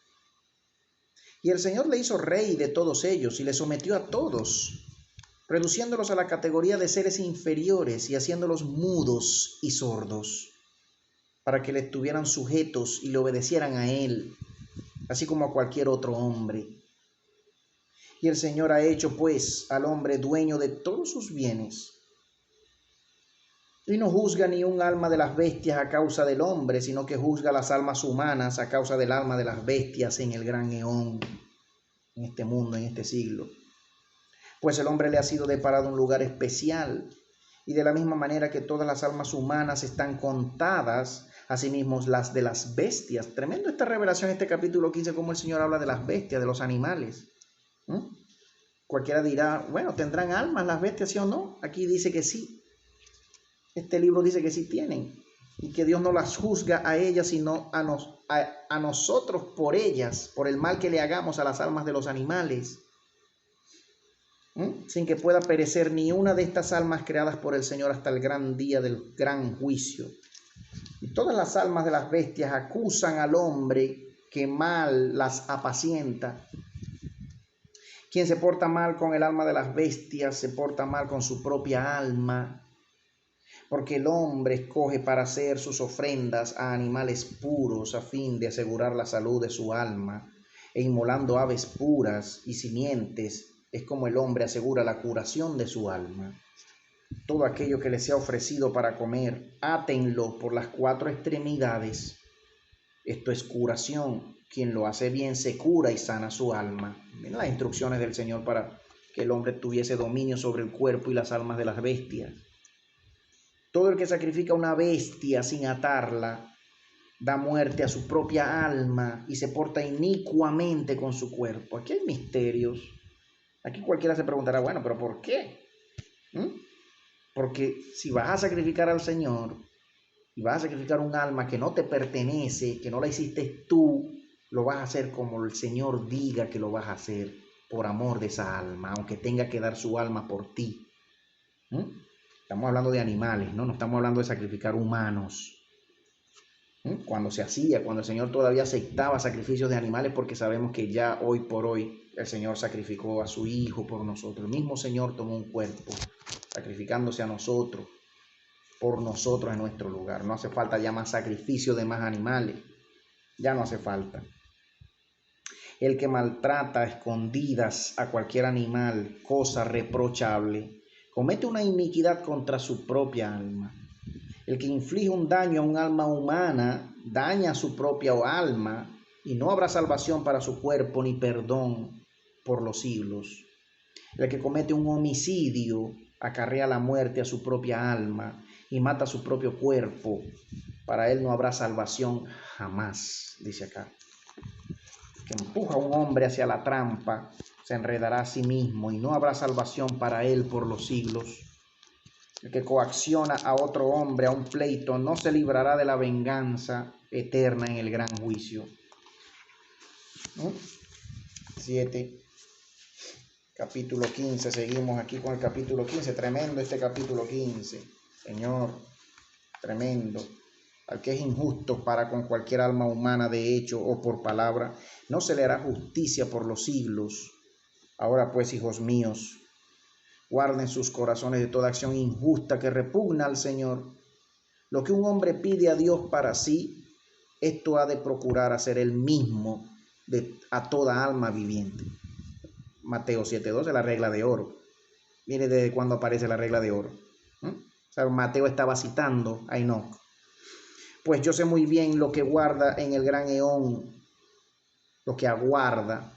Y el Señor le hizo rey de todos ellos y le sometió a todos, reduciéndolos a la categoría de seres inferiores y haciéndolos mudos y sordos, para que le estuvieran sujetos y le obedecieran a él, así como a cualquier otro hombre. Y el Señor ha hecho, pues, al hombre dueño de todos sus bienes. Y no juzga ni un alma de las bestias a causa del hombre, sino que juzga las almas humanas a causa del alma de las bestias en el gran eón, en este mundo, en este siglo. Pues el hombre le ha sido deparado un lugar especial, y de la misma manera que todas las almas humanas están contadas, asimismo las de las bestias. Tremendo esta revelación, este capítulo 15, como el Señor habla de las bestias, de los animales. Cualquiera dirá, bueno, ¿tendrán almas las bestias, sí o no? Aquí dice que sí. Este libro dice que sí tienen, y que Dios no las juzga a ellas, sino a nosotros por ellas, por el mal que le hagamos a las almas de los animales. Sin que pueda perecer ni una de estas almas creadas por el Señor hasta el gran día del gran juicio. Y todas las almas de las bestias acusan al hombre que mal las apacienta. Quien se porta mal con el alma de las bestias se porta mal con su propia alma, porque el hombre escoge para hacer sus ofrendas a animales puros a fin de asegurar la salud de su alma, e inmolando aves puras y simientes, es como el hombre asegura la curación de su alma. Todo aquello que le sea ofrecido para comer, átenlo por las 4 extremidades. Esto es curación. Quien lo hace bien se cura y sana su alma. Miren las instrucciones del Señor para que el hombre tuviese dominio sobre el cuerpo y las almas de las bestias. Todo el que sacrifica una bestia sin atarla da muerte a su propia alma y se porta inicuamente con su cuerpo. Aquí hay misterios. Aquí cualquiera se preguntará, bueno, ¿pero por qué? Porque si vas a sacrificar al Señor y vas a sacrificar un alma que no te pertenece, que no la hiciste tú, lo vas a hacer como el Señor diga que lo vas a hacer, por amor de esa alma, aunque tenga que dar su alma por ti. Estamos hablando de animales, ¿no? No estamos hablando de sacrificar humanos. Cuando se hacía, cuando el Señor todavía aceptaba sacrificios de animales, porque sabemos que ya hoy por hoy el Señor sacrificó a su Hijo por nosotros. El mismo Señor tomó un cuerpo, sacrificándose a nosotros, por nosotros en nuestro lugar. No hace falta ya más sacrificio de más animales. Ya no hace falta. El que maltrata a escondidas a cualquier animal, cosa reprochable, comete una iniquidad contra su propia alma. El que inflige un daño a un alma humana, daña a su propia alma, y no habrá salvación para su cuerpo ni perdón por los siglos. El que comete un homicidio, acarrea la muerte a su propia alma y mata a su propio cuerpo. Para él no habrá salvación jamás, dice acá. El que empuja a un hombre hacia la trampa, se enredará a sí mismo y no habrá salvación para él por los siglos. El que coacciona a otro hombre a un pleito no se librará de la venganza eterna en el gran juicio. 7. Capítulo 15. Seguimos aquí con el capítulo 15. Tremendo este capítulo 15. Señor, tremendo. Al que es injusto para con cualquier alma humana de hecho o por palabra, no se le hará justicia por los siglos. Ahora pues, hijos míos, guarden sus corazones de toda acción injusta que repugna al Señor. Lo que un hombre pide a Dios para sí, esto ha de procurar hacer él mismo a toda alma viviente. Mateo 7:12, la regla de oro. Mire desde cuándo aparece la regla de oro. O sea, Mateo estaba citando a Enoc. Pues yo sé muy bien lo que guarda en el gran eón, lo que aguarda.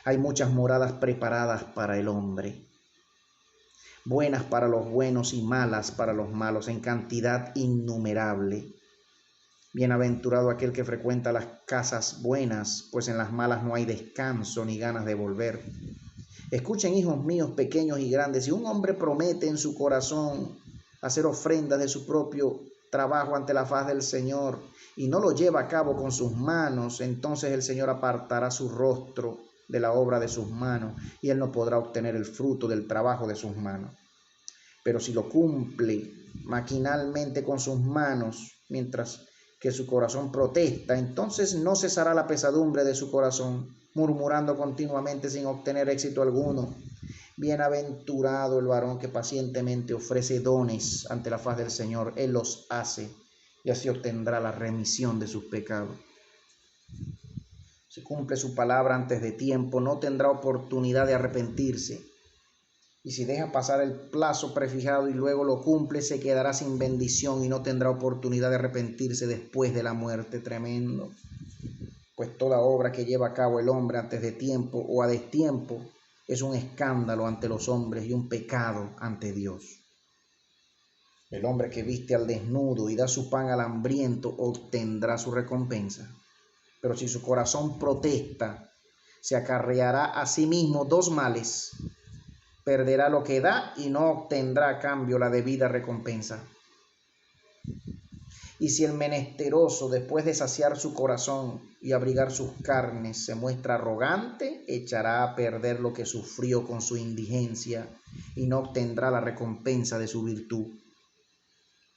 Hay muchas moradas preparadas para el hombre, buenas para los buenos y malas para los malos, en cantidad innumerable. Bienaventurado aquel que frecuenta las casas buenas, pues en las malas no hay descanso ni ganas de volver. Escuchen, hijos míos, pequeños y grandes, si un hombre promete en su corazón hacer ofrendas de su propio trabajo ante la faz del Señor y no lo lleva a cabo con sus manos, entonces el Señor apartará su rostro de la obra de sus manos y él no podrá obtener el fruto del trabajo de sus manos. Pero si lo cumple maquinalmente con sus manos, mientras que su corazón protesta, entonces no cesará la pesadumbre de su corazón, murmurando continuamente sin obtener éxito alguno. Bienaventurado el varón que pacientemente ofrece dones ante la faz del Señor, él los hace y así obtendrá la remisión de sus pecados. Si cumple su palabra antes de tiempo, no tendrá oportunidad de arrepentirse. Y si deja pasar el plazo prefijado y luego lo cumple, se quedará sin bendición y no tendrá oportunidad de arrepentirse después de la muerte. Tremendo. Pues toda obra que lleva a cabo el hombre antes de tiempo o a destiempo es un escándalo ante los hombres y un pecado ante Dios. El hombre que viste al desnudo y da su pan al hambriento obtendrá su recompensa. Pero si su corazón protesta, se acarreará a sí mismo dos males. Perderá lo que da y no obtendrá a cambio la debida recompensa. Y si el menesteroso, después de saciar su corazón y abrigar sus carnes, se muestra arrogante, echará a perder lo que sufrió con su indigencia y no obtendrá la recompensa de su virtud.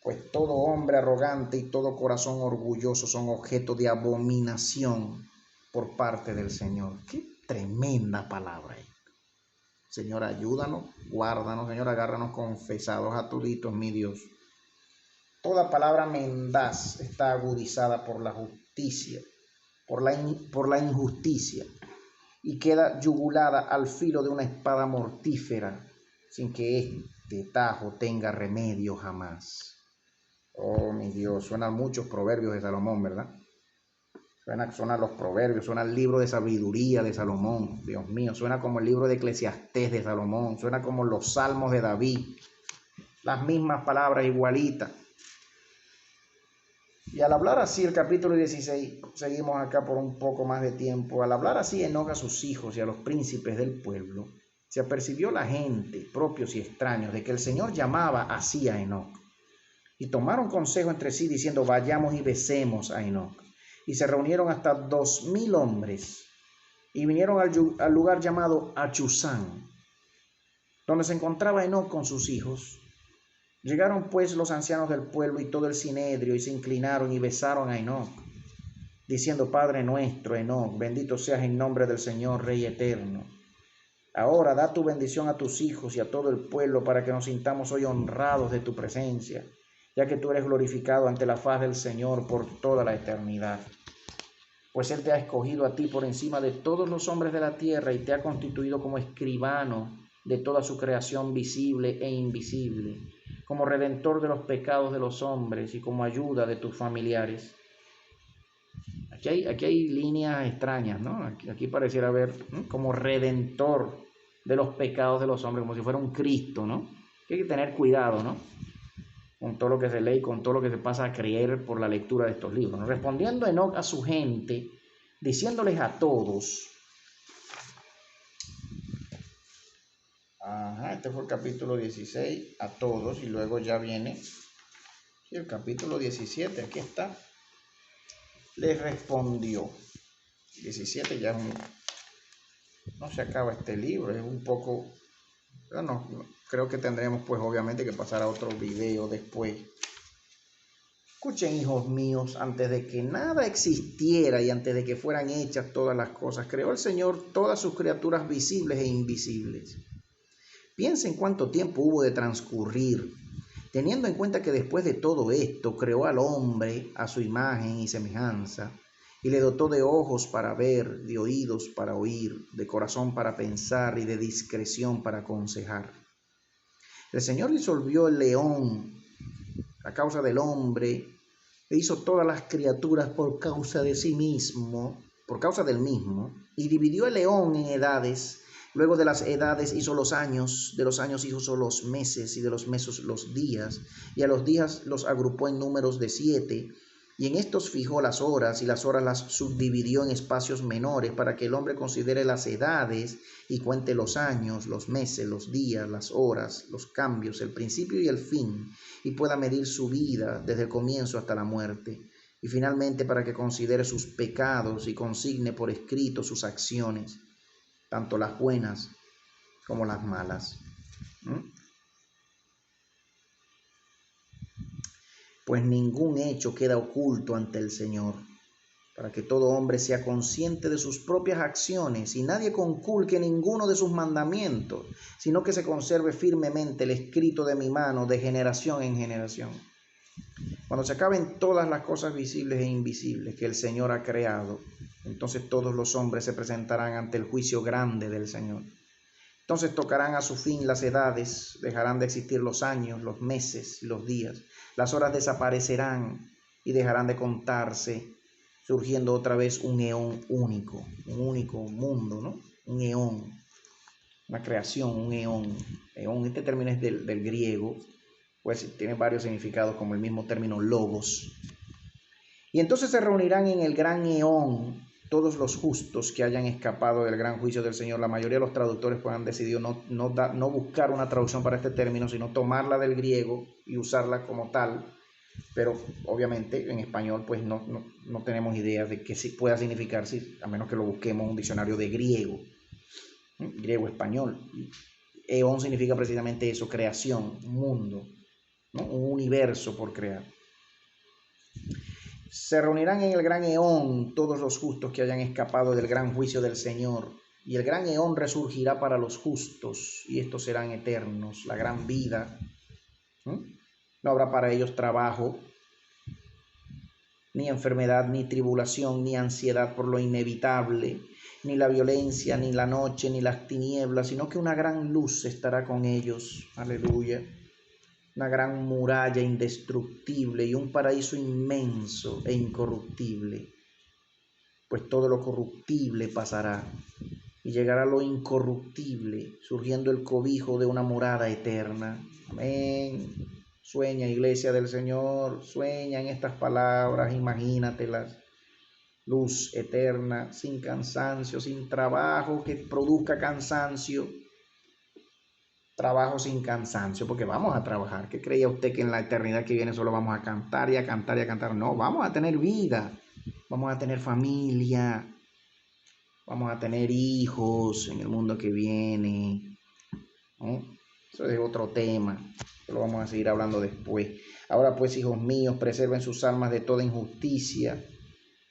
Pues todo hombre arrogante y todo corazón orgulloso son objeto de abominación por parte del Señor. Qué tremenda palabra. Señor, ayúdanos, guárdanos, Señor, agárranos confesados a toditos, mi Dios. Toda palabra mendaz está agudizada por la justicia, por la injusticia, y queda yugulada al filo de una espada mortífera, sin que este tajo tenga remedio jamás. Oh, mi Dios, suenan muchos proverbios de Salomón, ¿verdad? Suenan los proverbios, suena el libro de sabiduría de Salomón, Dios mío, suena como el libro de Eclesiastés de Salomón, suena como los salmos de David, las mismas palabras igualitas. Y al hablar así, el capítulo 16, seguimos acá por un poco más de tiempo, al hablar así Enoc a sus hijos y a los príncipes del pueblo, se apercibió la gente, propios y extraños, de que el Señor llamaba así a Enoc. Y tomaron consejo entre sí diciendo, vayamos y besemos a Enoc. y se reunieron hasta 2000 hombres, y vinieron al lugar llamado Achusán, donde se encontraba Enoc con sus hijos. Llegaron pues los ancianos del pueblo y todo el sinedrio, y se inclinaron y besaron a Enoc, diciendo: Padre nuestro, Enoc, bendito seas en nombre del Señor, Rey eterno. Ahora da tu bendición a tus hijos y a todo el pueblo, para que nos sintamos hoy honrados de tu presencia, ya que tú eres glorificado ante la faz del Señor por toda la eternidad. Pues Él te ha escogido a ti por encima de todos los hombres de la tierra, y te ha constituido como escribano de toda su creación visible e invisible, como redentor de los pecados de los hombres y como ayuda de tus familiares. Aquí hay líneas extrañas, ¿no? Aquí pareciera haber como redentor de los pecados de los hombres, como si fuera un Cristo, ¿no? Hay que tener cuidado, ¿no? Con todo lo que se lee y con todo lo que se pasa a creer por la lectura de estos libros, ¿no? Respondiendo Enoc a su gente, diciéndoles a todos. Este fue el capítulo 16, a todos, y luego ya viene el capítulo 17, aquí está. Les respondió. 17 ya no se acaba este libro, es un poco, no, creo que tendremos pues obviamente que pasar a otro video después. Escuchen, hijos míos, antes de que nada existiera y antes de que fueran hechas todas las cosas, creó el Señor todas sus criaturas visibles e invisibles. Piensen cuánto tiempo hubo de transcurrir, teniendo en cuenta que después de todo esto creó al hombre a su imagen y semejanza, y le dotó de ojos para ver, de oídos para oír, de corazón para pensar y de discreción para aconsejar. El Señor disolvió el león a causa del hombre, e hizo todas las criaturas por causa de sí mismo, por causa del mismo, y dividió el león en edades. Luego de las edades hizo los años, de los años hizo los meses, y de los meses los días, y a los días los agrupó en números de 7, y en estos fijó las horas, y las horas las subdividió en espacios menores, para que el hombre considere las edades y cuente los años, los meses, los días, las horas, los cambios, el principio y el fin, y pueda medir su vida desde el comienzo hasta la muerte, y finalmente para que considere sus pecados y consigne por escrito sus acciones, tanto las buenas como las malas. Pues ningún hecho queda oculto ante el Señor, para que todo hombre sea consciente de sus propias acciones y nadie conculque ninguno de sus mandamientos, sino que se conserve firmemente el escrito de mi mano de generación en generación. Cuando se acaben todas las cosas visibles e invisibles que el Señor ha creado, entonces todos los hombres se presentarán ante el juicio grande del Señor. Entonces tocarán a su fin las edades, dejarán de existir los años, los meses y los días. Las horas desaparecerán y dejarán de contarse, surgiendo otra vez un eón único, un único mundo, ¿no? Un eón, una creación, un eón. Eón, este término es del griego, pues tiene varios significados como el mismo término logos. Y entonces se reunirán en el gran eón todos los justos que hayan escapado del gran juicio del Señor. La mayoría de los traductores pues han decidido no buscar una traducción para este término, sino tomarla del griego y usarla como tal. Pero obviamente en español pues no tenemos idea de qué pueda significar, a menos que lo busquemos en un diccionario de griego-español. Eón significa precisamente eso, creación, mundo, ¿no? Un universo por crear. Se reunirán en el gran eón todos los justos que hayan escapado del gran juicio del Señor, y el gran eón resurgirá para los justos, y estos serán eternos, la gran vida. No habrá para ellos trabajo, ni enfermedad, ni tribulación, ni ansiedad por lo inevitable, ni la violencia, ni la noche, ni las tinieblas, sino que una gran luz estará con ellos. Aleluya. Una gran muralla indestructible y un paraíso inmenso e incorruptible. Pues todo lo corruptible pasará y llegará lo incorruptible, surgiendo el cobijo de una morada eterna. Amén. Sueña, iglesia del Señor, sueña en estas palabras, imagínatelas. Luz eterna, sin cansancio, sin trabajo que produzca cansancio. Trabajo sin cansancio, porque vamos a trabajar. ¿Qué creía usted que en la eternidad que viene solo vamos a cantar y a cantar y a cantar? No, vamos a tener vida. vamos a tener familia, vamos a tener hijos en el mundo que viene, ¿no? Eso es otro tema, que lo vamos a seguir hablando después. Ahora pues, hijos míos, preserven sus almas de toda injusticia.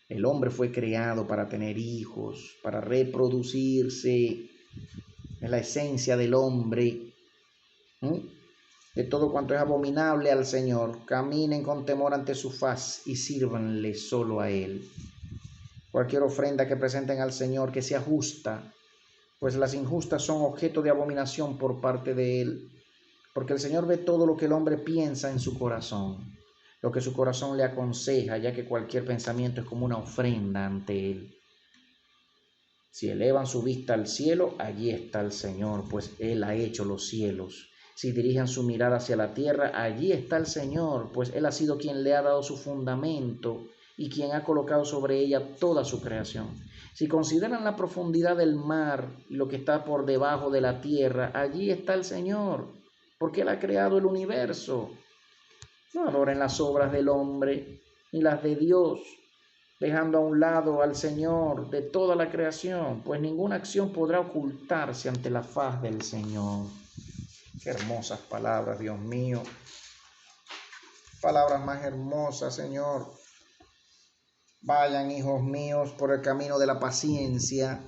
El hombre fue creado para tener hijos, para reproducirse. Es la esencia del hombre. De todo cuanto es abominable al Señor, caminen con temor ante su faz y sírvanle solo a Él. Cualquier ofrenda que presenten al Señor que sea justa, pues las injustas son objeto de abominación por parte de Él, porque el Señor ve todo lo que el hombre piensa en su corazón, lo que su corazón le aconseja, ya que cualquier pensamiento es como una ofrenda ante Él. Si elevan su vista al cielo, allí está el Señor, pues Él ha hecho los cielos. Si dirigen su mirada hacia la tierra, allí está el Señor, pues Él ha sido quien le ha dado su fundamento y quien ha colocado sobre ella toda su creación. Si consideran la profundidad del mar y lo que está por debajo de la tierra, allí está el Señor, porque Él ha creado el universo. No adoren las obras del hombre ni las de Dios, dejando a un lado al Señor de toda la creación, pues ninguna acción podrá ocultarse ante la faz del Señor. Qué hermosas palabras, Dios mío. Palabras más hermosas, Señor. Vayan, hijos míos, por el camino de la paciencia.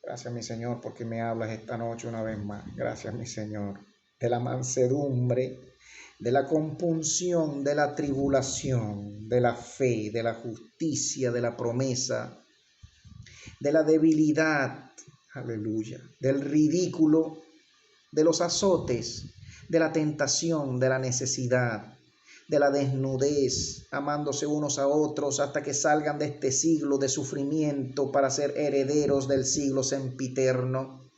Gracias, mi Señor, porque me hablas esta noche una vez más. Gracias, mi Señor. De la mansedumbre, de la compunción, de la tribulación, de la fe, de la justicia, de la promesa, de la debilidad, aleluya, del ridículo, de los azotes, de la tentación, de la necesidad, de la desnudez, amándose unos a otros hasta que salgan de este siglo de sufrimiento para ser herederos del siglo sempiterno.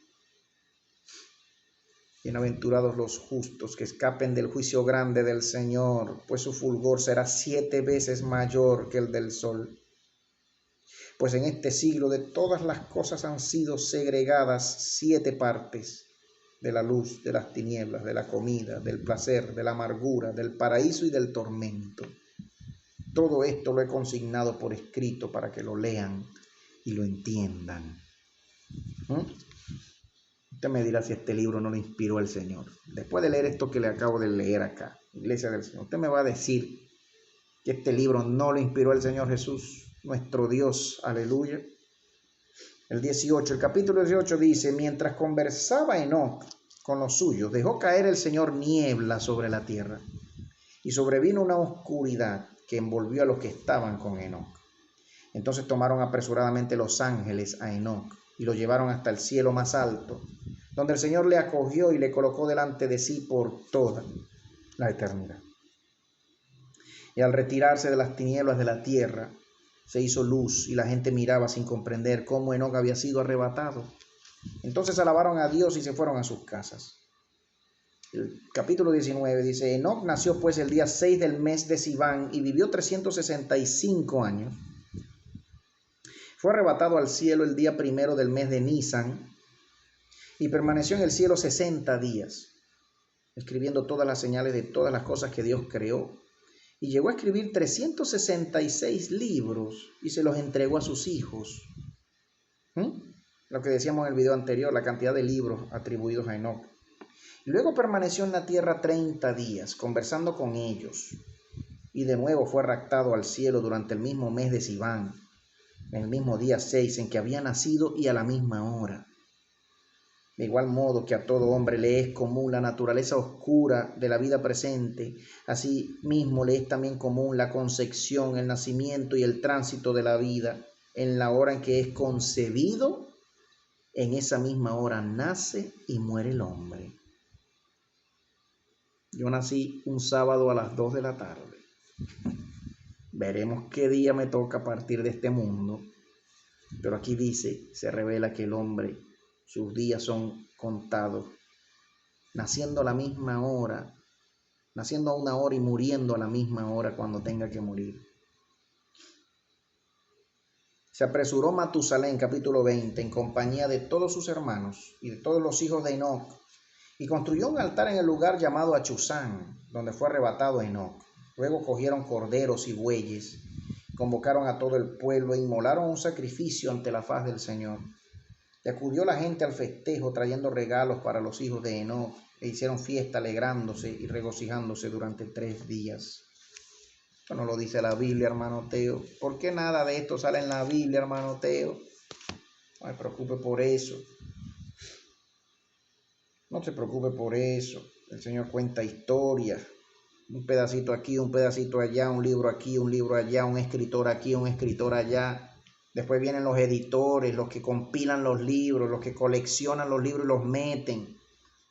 Bienaventurados los justos que escapen del juicio grande del Señor, pues su fulgor será 7 veces mayor que el del sol. Pues en este siglo de todas las cosas han sido segregadas 7 partes, de la luz, de las tinieblas, de la comida, del placer, de la amargura, del paraíso y del tormento. Todo esto lo he consignado por escrito para que lo lean y lo entiendan. Usted me dirá si este libro no lo inspiró el Señor. Después de leer esto que le acabo de leer acá, Iglesia del Señor, usted me va a decir que este libro no lo inspiró el Señor Jesús, nuestro Dios, aleluya. El capítulo 18 dice: mientras conversaba Enoc con los suyos, dejó caer el Señor niebla sobre la tierra, y sobrevino una oscuridad que envolvió a los que estaban con Enoc. Entonces tomaron apresuradamente los ángeles a Enoc y lo llevaron hasta el cielo más alto, donde el Señor le acogió y le colocó delante de sí por toda la eternidad. Y al retirarse de las tinieblas de la tierra, se hizo luz y la gente miraba sin comprender cómo Enoc había sido arrebatado. Entonces alabaron a Dios y se fueron a sus casas. El capítulo 19 dice: Enoc nació pues el día 6 del mes de Siván y vivió 365 años. Fue arrebatado al cielo el día 1 del mes de Nisan y permaneció en el cielo 60 días, escribiendo todas las señales de todas las cosas que Dios creó. Y llegó a escribir 366 libros y se los entregó a sus hijos. Lo que decíamos en el video anterior, la cantidad de libros atribuidos a Enoc. Y luego permaneció en la tierra 30 días, conversando con ellos. Y de nuevo fue raptado al cielo durante el mismo mes de Siván, en el mismo día 6 en que había nacido y a la misma hora. De igual modo que a todo hombre le es común la naturaleza oscura de la vida presente, así mismo le es también común la concepción, el nacimiento y el tránsito de la vida. En la hora en que es concebido, en esa misma hora nace y muere el hombre. Yo nací un sábado a las 2 de la tarde. Veremos qué día me toca partir de este mundo. Pero aquí dice, se revela que el hombre, sus días son contados, naciendo a la misma hora, naciendo a una hora y muriendo a la misma hora cuando tenga que morir. Se apresuró Matusalén, capítulo 20, en compañía de todos sus hermanos y de todos los hijos de Enoc, y construyó un altar en el lugar llamado Achusán, donde fue arrebatado Enoc. Luego cogieron corderos y bueyes, Convocaron a todo el pueblo e inmolaron un sacrificio ante la faz del Señor. Y acudió la gente al festejo trayendo regalos para los hijos de Enoc, e hicieron fiesta alegrándose y regocijándose durante 3 días. Esto no lo dice la Biblia, hermano Teo. ¿Por qué nada de esto sale en la Biblia, hermano Teo? No se preocupe por eso. No se preocupe por eso. El Señor cuenta historias. Un pedacito aquí, un pedacito allá, un libro aquí, un libro allá, un escritor aquí, un escritor allá. Después vienen los editores, los que compilan los libros, los que coleccionan los libros y los meten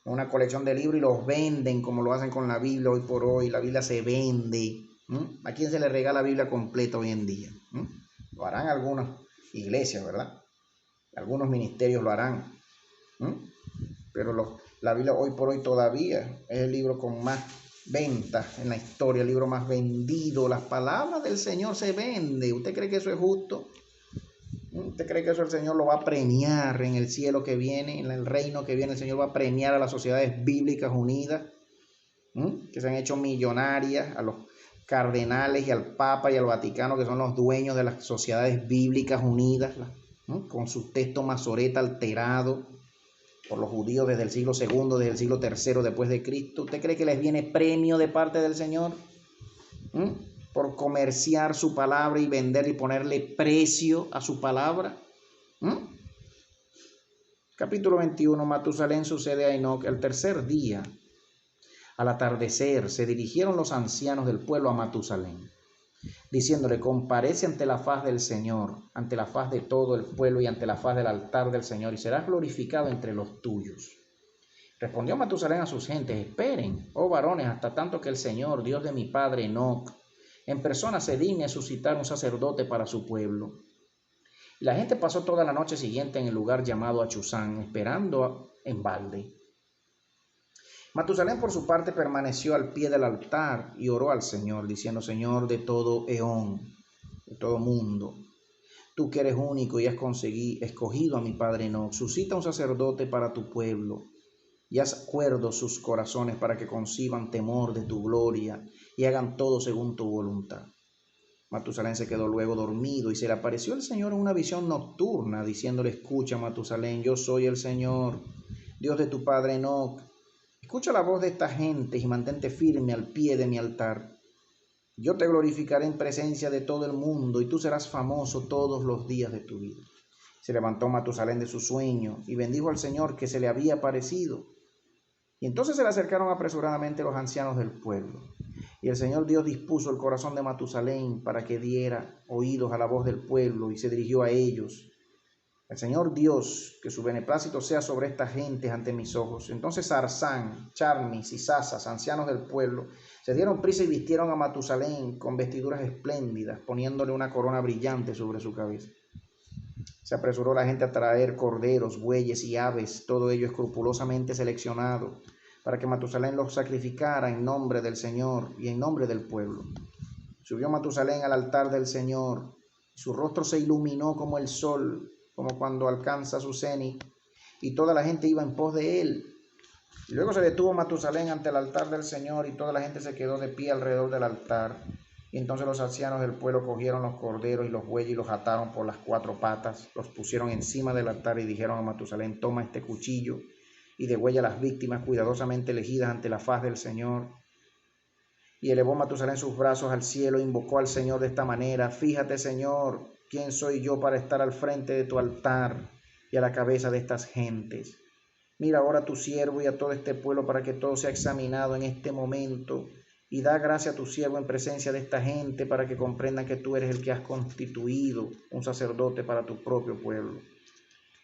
en una colección de libros y los venden como lo hacen con la Biblia hoy por hoy. La Biblia se vende. ¿A quién se le regala la Biblia completa hoy en día? Lo harán algunas iglesias, ¿verdad? Algunos ministerios lo harán. Pero la Biblia hoy por hoy todavía es el libro con más ventas en la historia, el libro más vendido. Las palabras del Señor se vende. ¿Usted cree que eso es justo? ¿Usted cree que eso el Señor lo va a premiar en el cielo que viene, en el reino que viene? El Señor va a premiar a las sociedades bíblicas unidas, que se han hecho millonarias, a los cardenales y al Papa y al Vaticano, que son los dueños de las sociedades bíblicas unidas, con su texto mazoreta alterado por los judíos desde el siglo II, desde el siglo III después de Cristo. ¿Usted cree que les viene premio de parte del Señor por comerciar su palabra y vender y ponerle precio a su palabra? Capítulo 21. Matusalén sucede a Enoc el 3er día. Al atardecer se dirigieron los ancianos del pueblo a Matusalén, diciéndole: comparece ante la faz del Señor, ante la faz de todo el pueblo y ante la faz del altar del Señor, y serás glorificado entre los tuyos. Respondió Matusalén a sus gentes: esperen, oh varones, hasta tanto que el Señor, Dios de mi padre Enoc, en persona se digne suscitar un sacerdote para su pueblo. Y la gente pasó toda la noche siguiente en el lugar llamado Achusán, esperando en balde. Matusalén por su parte permaneció al pie del altar y oró al Señor, diciendo: Señor de todo eón, de todo mundo, tú que eres único y has escogido a mi padre Enoc, suscita un sacerdote para tu pueblo y haz cuerdos sus corazones para que conciban temor de tu gloria y hagan todo según tu voluntad. Matusalén se quedó luego dormido y se le apareció el Señor en una visión nocturna, diciéndole: escucha, Matusalén, yo soy el Señor, Dios de tu padre Enoc. Escucha la voz de esta gente y mantente firme al pie de mi altar. Yo te glorificaré en presencia de todo el mundo y tú serás famoso todos los días de tu vida. Se levantó Matusalén de su sueño y bendijo al Señor que se le había aparecido. Y entonces se le acercaron apresuradamente los ancianos del pueblo. Y el Señor Dios dispuso el corazón de Matusalén para que diera oídos a la voz del pueblo y se dirigió a ellos. El Señor Dios, que su beneplácito sea sobre estas gentes ante mis ojos. Entonces Sarsán, Charmis y Sasas, ancianos del pueblo, se dieron prisa y vistieron a Matusalén con vestiduras espléndidas, poniéndole una corona brillante sobre su cabeza. Se apresuró la gente a traer corderos, bueyes y aves, todo ello escrupulosamente seleccionado, para que Matusalén los sacrificara en nombre del Señor y en nombre del pueblo. Subió Matusalén al altar del Señor, y su rostro se iluminó como el sol, como cuando alcanza su cenit, y toda la gente iba en pos de él. Y luego se detuvo Matusalén ante el altar del Señor, y toda la gente se quedó de pie alrededor del altar. Y entonces los ancianos del pueblo cogieron los corderos y los bueyes y los ataron por las 4 patas, los pusieron encima del altar y dijeron a Matusalén: toma este cuchillo y degüella las víctimas cuidadosamente elegidas ante la faz del Señor. Y elevó Matusalén sus brazos al cielo e invocó al Señor de esta manera: fíjate, Señor, ¿quién soy yo para estar al frente de tu altar y a la cabeza de estas gentes? Mira ahora a tu siervo y a todo este pueblo para que todo sea examinado en este momento, y da gracia a tu siervo en presencia de esta gente para que comprendan que tú eres el que has constituido un sacerdote para tu propio pueblo.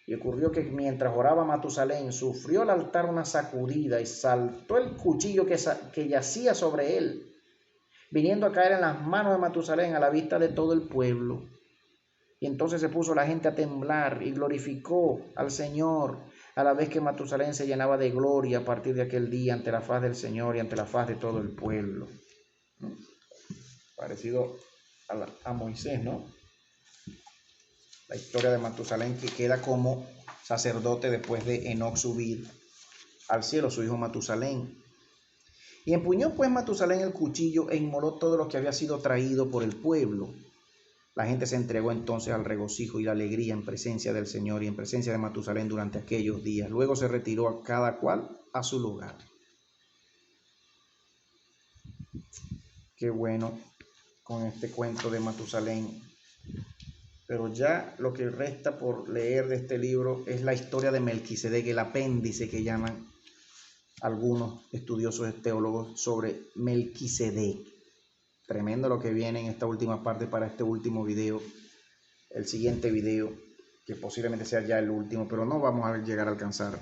Y ocurrió que mientras oraba Matusalén, sufrió el altar una sacudida y saltó el cuchillo que yacía sobre él, viniendo a caer en las manos de Matusalén a la vista de todo el pueblo. Y entonces se puso la gente a temblar y glorificó al Señor, a la vez que Matusalén se llenaba de gloria a partir de aquel día ante la faz del Señor y ante la faz de todo el pueblo. Parecido a Moisés, ¿no? La historia de Matusalén, que queda como sacerdote después de Enoc subir al cielo, su hijo Matusalén. Y empuñó pues Matusalén el cuchillo e inmoló todo lo que había sido traído por el pueblo. La gente se entregó entonces al regocijo y la alegría en presencia del Señor y en presencia de Matusalén durante aquellos días. Luego se retiró a cada cual a su lugar. Qué bueno con este cuento de Matusalén. Pero ya lo que resta por leer de este libro es la historia de Melquisedec, el apéndice que llaman algunos estudiosos teólogos sobre Melquisedec. Tremendo lo que viene en esta última parte para este último video, el siguiente video, que posiblemente sea ya el último, pero no vamos a llegar a alcanzar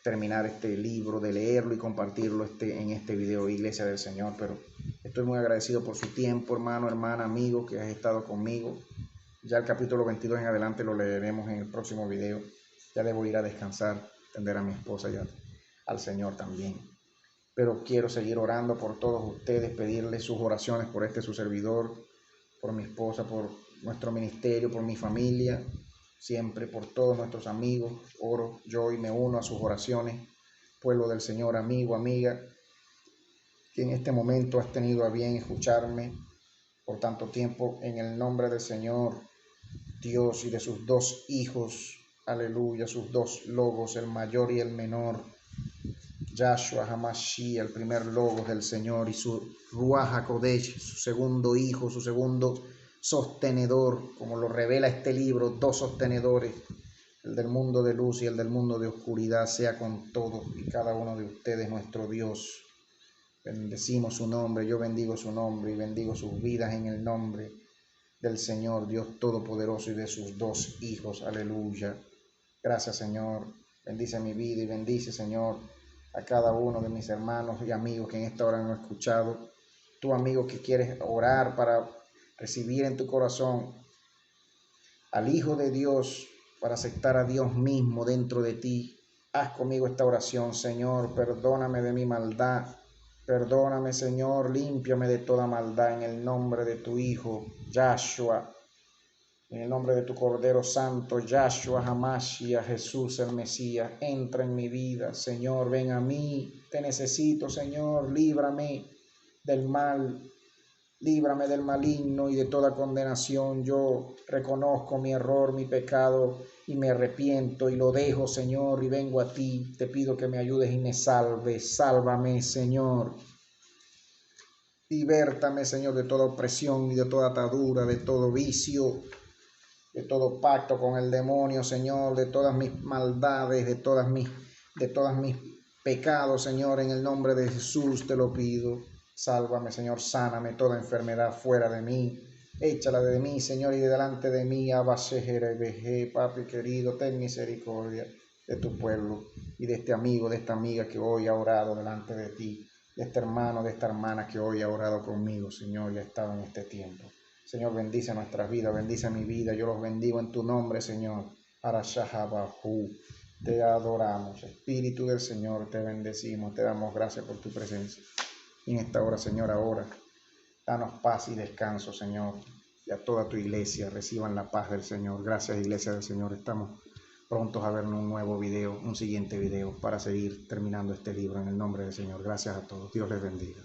terminar este libro, de leerlo y compartirlo en este video, Iglesia del Señor. Pero estoy muy agradecido por su tiempo, hermano, hermana, amigo, que has estado conmigo. Ya el capítulo 22 en adelante lo leeremos en el próximo video. Ya debo ir a descansar, atender a mi esposa y al Señor también. Pero quiero seguir orando por todos ustedes, pedirles sus oraciones por su servidor, por mi esposa, por nuestro ministerio, por mi familia, siempre por todos nuestros amigos. Oro yo y me uno a sus oraciones. Pueblo del Señor, amigo, amiga, que en este momento has tenido a bien escucharme por tanto tiempo, en el nombre del Señor Dios y de sus dos hijos, aleluya, sus dos logos, el mayor y el menor, Yahshua HaMashiach, el primer logos del Señor, y su Ruach HaKodesh, su segundo hijo, su segundo sostenedor, como lo revela este libro, dos sostenedores, el del mundo de luz y el del mundo de oscuridad, sea con todos y cada uno de ustedes, nuestro Dios. Bendecimos su nombre, yo bendigo su nombre y bendigo sus vidas en el nombre del Señor, Dios Todopoderoso, y de sus dos hijos, aleluya. Gracias, Señor, bendice mi vida y bendice, Señor, a cada uno de mis hermanos y amigos que en esta hora no han escuchado. Tú, amigo, que quieres orar para recibir en tu corazón al Hijo de Dios, para aceptar a Dios mismo dentro de ti, haz conmigo esta oración. Señor, perdóname de mi maldad, perdóname, Señor, límpiame de toda maldad en el nombre de tu Hijo, Yahshua, en el nombre de tu Cordero Santo, Yahshua HaMashiach, Jesús el Mesías. Entra en mi vida, Señor, ven a mí, te necesito, Señor, líbrame del mal, líbrame del maligno y de toda condenación. Yo reconozco mi error, mi pecado, y me arrepiento y lo dejo, Señor, y vengo a ti. Te pido que me ayudes y me salves. Sálvame, Señor. Libértame, Señor, de toda opresión y de toda atadura, de todo vicio, de todo pacto con el demonio, Señor, de todas mis maldades, de todas mis pecados, Señor, en el nombre de Jesús te lo pido. Sálvame, Señor, sáname toda enfermedad fuera de mí, échala de mí, Señor, y de delante de mí, Abashejerebeje, Papi querido, ten misericordia de tu pueblo y de este amigo, de esta amiga que hoy ha orado delante de ti, de este hermano, de esta hermana que hoy ha orado conmigo, Señor, y ha estado en este tiempo. Señor, bendice nuestras vidas, bendice mi vida, yo los bendigo en tu nombre, Señor. Arashahabahu, te adoramos, Espíritu del Señor, te bendecimos, te damos gracias por tu presencia. Y en esta hora, Señor, ahora, danos paz y descanso, Señor, y a toda tu iglesia reciban la paz del Señor. Gracias, Iglesia del Señor, estamos prontos a ver un nuevo video, un siguiente video, para seguir terminando este libro en el nombre del Señor. Gracias a todos, Dios les bendiga.